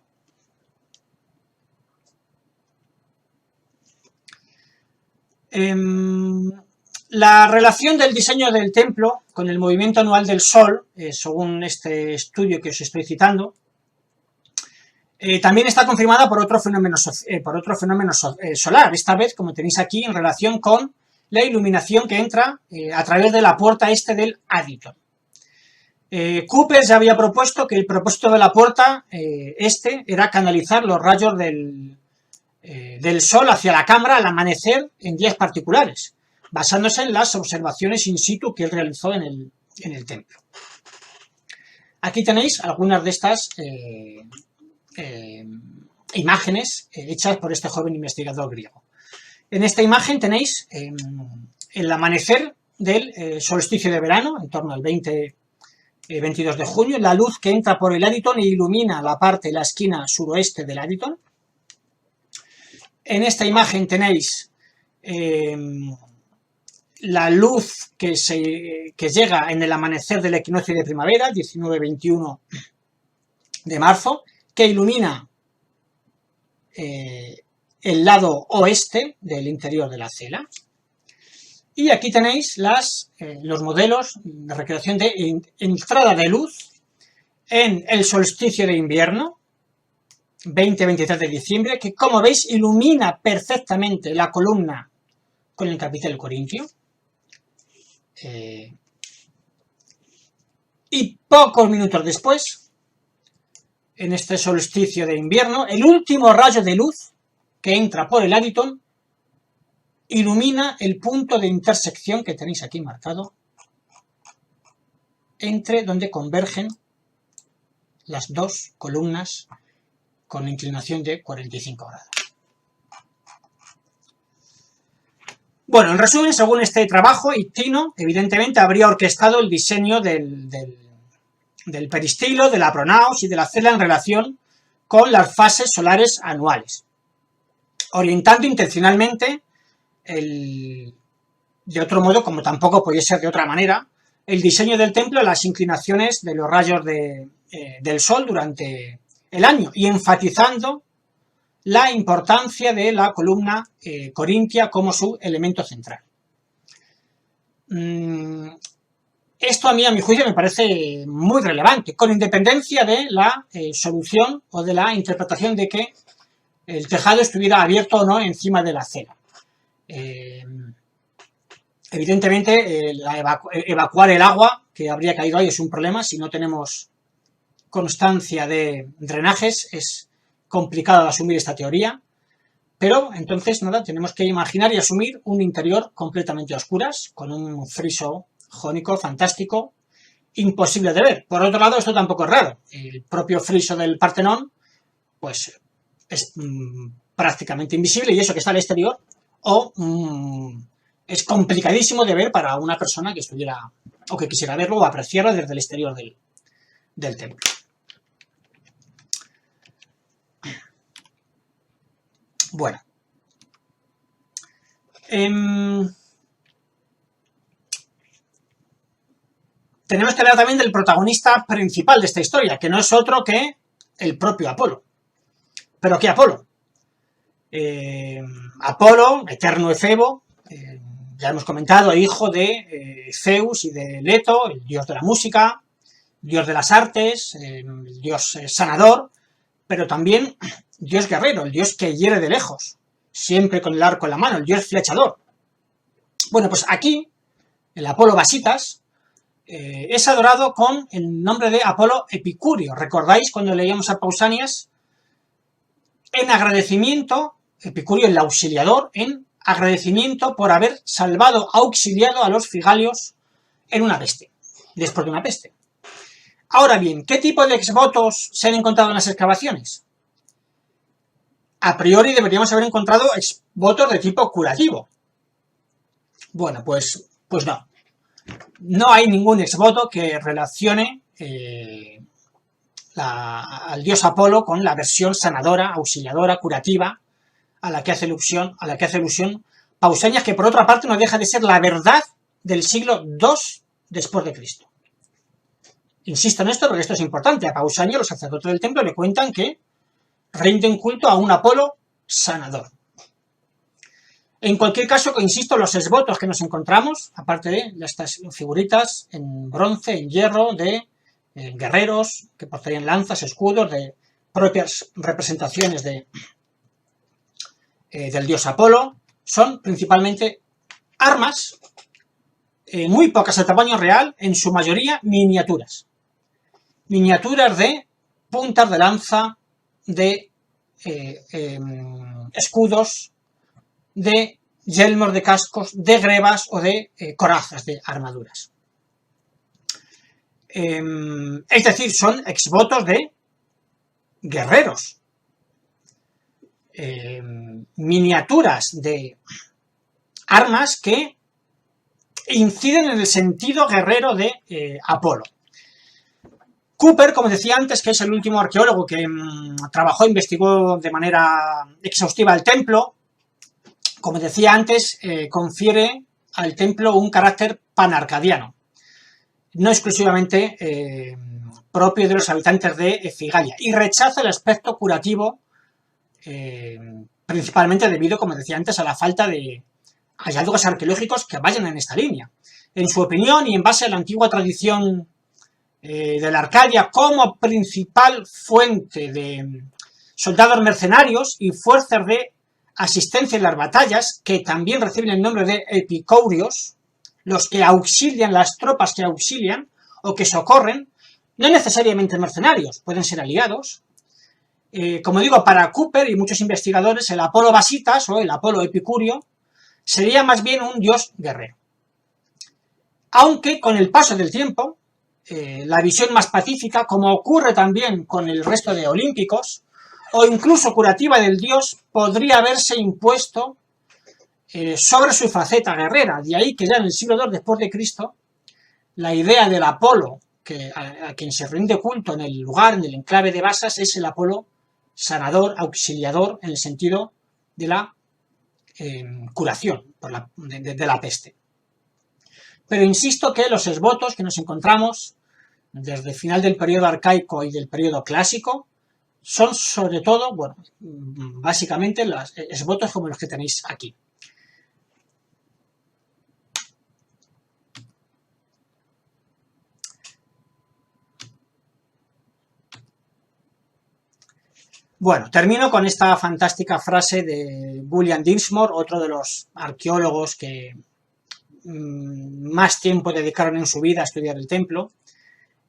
La relación del diseño del templo con el movimiento anual del Sol, según este estudio que os estoy citando, también está confirmada por otro fenómeno solar, esta vez, como tenéis aquí, en relación con la iluminación que entra a través de la puerta este del Aditon. Cooper ya había propuesto que el propósito de la puerta era canalizar los rayos del Sol hacia la cámara al amanecer en días particulares, basándose en las observaciones in situ que él realizó en el templo. Aquí tenéis algunas de estas imágenes hechas por este joven investigador griego. En esta imagen tenéis el amanecer del solsticio de verano, en torno al 22 de junio, la luz que entra por el Aditon e ilumina la esquina suroeste del Aditon. En esta imagen tenéis la luz que llega en el amanecer del equinoccio de primavera, 19-21 de marzo, que ilumina el lado oeste del interior de la cela. Y aquí tenéis los modelos de recreación de entrada de luz en el solsticio de invierno, 20-23 de diciembre, que, como veis, ilumina perfectamente la columna con el capitel corintio. Y pocos minutos después, en este solsticio de invierno, el último rayo de luz que entra por el Aditon ilumina el punto de intersección que tenéis aquí marcado, entre donde convergen las dos columnas con inclinación de 45 grados. Bueno, en resumen, según este trabajo, Ictino evidentemente habría orquestado el diseño del peristilo, de la pronaos y de la cela en relación con las fases solares anuales, orientando intencionalmente de otro modo, como tampoco podía ser de otra manera, el diseño del templo a las inclinaciones de los rayos del Sol durante el año, y enfatizando la importancia de la columna corintia como su elemento central. Esto a mi juicio, me parece muy relevante, con independencia de la solución o de la interpretación de que el tejado estuviera abierto o no encima de la cela. Evidentemente, evacuar el agua que habría caído ahí es un problema. Si no tenemos constancia de drenajes, es complicado asumir esta teoría, pero entonces nada, tenemos que imaginar y asumir un interior completamente a oscuras, con un friso jónico fantástico, imposible de ver. Por otro lado, esto tampoco es raro, el propio friso del Partenón pues es prácticamente invisible, y eso que está al exterior, es complicadísimo de ver para una persona que estuviera o que quisiera verlo o apreciarlo desde el exterior del templo. Bueno, tenemos que hablar también del protagonista principal de esta historia, que no es otro que el propio Apolo. ¿Pero qué Apolo? Apolo, eterno Efebo, ya hemos comentado, hijo de Zeus y de Leto, el dios de la música, dios de las artes, el dios sanador, pero también dios guerrero, el dios que hiere de lejos, siempre con el arco en la mano, el dios flechador. Bueno, pues aquí, el Apolo Basitas, es adorado con el nombre de Apolo Epicurio. ¿Recordáis cuando leíamos a Pausanias? En agradecimiento, Epicurio el auxiliador, en agradecimiento por haber auxiliado a los figalios en una peste, después de una peste. Ahora bien, ¿qué tipo de exvotos se han encontrado en las excavaciones? A priori deberíamos haber encontrado exvotos de tipo curativo. Bueno, pues no. no hay ningún exvoto que relacione al dios Apolo con la versión sanadora, auxiliadora, curativa, a la que hace alusión Pausanias, que por otra parte no deja de ser la verdad del siglo II después de Cristo. Insisto en esto porque esto es importante. A Pausanias los sacerdotes del templo le cuentan que rinden culto a un Apolo sanador. En cualquier caso, insisto, los esvotos que nos encontramos, aparte de estas figuritas en bronce, en hierro, de guerreros que portarían lanzas, escudos, de propias representaciones del dios Apolo, son principalmente armas, muy pocas de tamaño real, en su mayoría miniaturas. Miniaturas de puntas de lanza, de escudos, de yelmos, de cascos, de grebas o de corazas de armaduras. Es decir, son exvotos de guerreros. Miniaturas de armas que inciden en el sentido guerrero de Apolo. Cooper, como decía antes, que es el último arqueólogo que investigó de manera exhaustiva el templo, como decía antes, confiere al templo un carácter panarcadiano, no exclusivamente propio de los habitantes de Efigalia, y rechaza el aspecto curativo, principalmente debido, como decía antes, a la falta de hallazgos arqueológicos que vayan en esta línea. En su opinión, y en base a la antigua tradición de la Arcadia como principal fuente de soldados mercenarios y fuerzas de asistencia en las batallas, que también reciben el nombre de epicourios, los que auxilian, las tropas que auxilian o que socorren, no necesariamente mercenarios, pueden ser aliados. Como digo, para Cooper y muchos investigadores, el Apolo Basitas o el Apolo Epicurio sería más bien un dios guerrero. Aunque con el paso del tiempo, la visión más pacífica, como ocurre también con el resto de olímpicos, o incluso curativa del dios, podría haberse impuesto sobre su faceta guerrera. De ahí que ya en el siglo II después de Cristo, la idea del Apolo, a quien se rinde culto en el lugar, en el enclave de Basas, es el Apolo sanador, auxiliador, en el sentido de la curación de la peste. Pero insisto que los esvotos que nos encontramos desde el final del periodo arcaico y del periodo clásico son sobre todo, bueno, básicamente los esvotos como los que tenéis aquí. Bueno, termino con esta fantástica frase de William Dinsmore, otro de los arqueólogos que más tiempo dedicaron en su vida a estudiar el templo,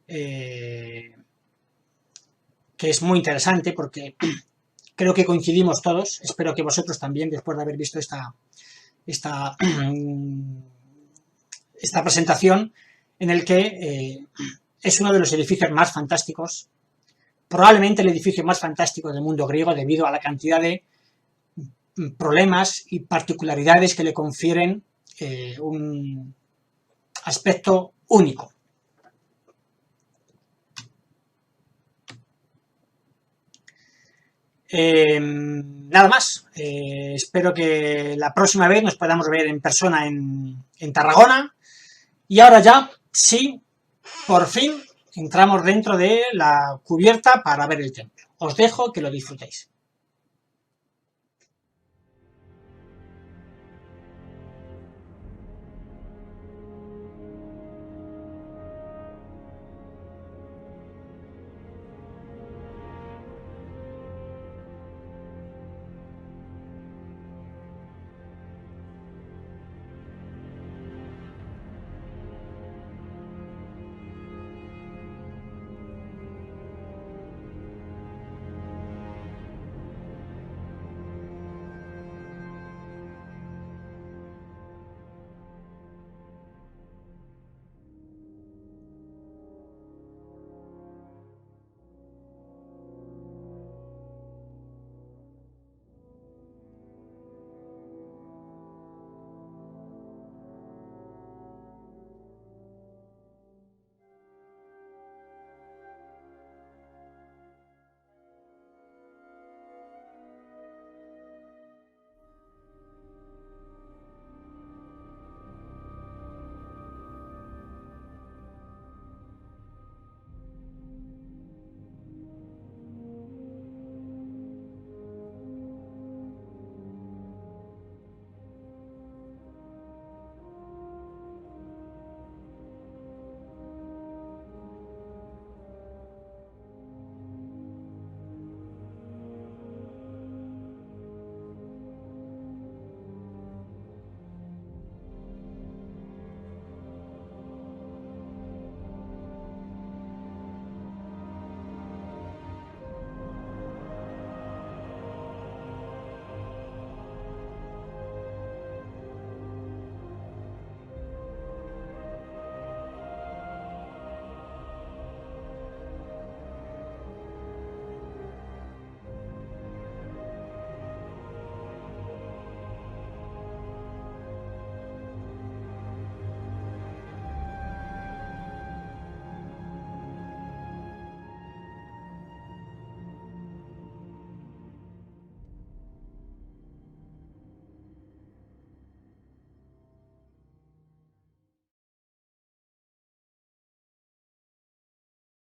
que es muy interesante porque creo que coincidimos todos, espero que vosotros también, después de haber visto esta presentación, en el que es uno de los edificios más fantásticos, probablemente el edificio más fantástico del mundo griego, debido a la cantidad de problemas y particularidades que le confieren un aspecto único. Nada más, espero que la próxima vez nos podamos ver en persona en Tarragona, y ahora ya, sí, por fin entramos dentro de la cubierta para ver el templo. Os dejo que lo disfrutéis.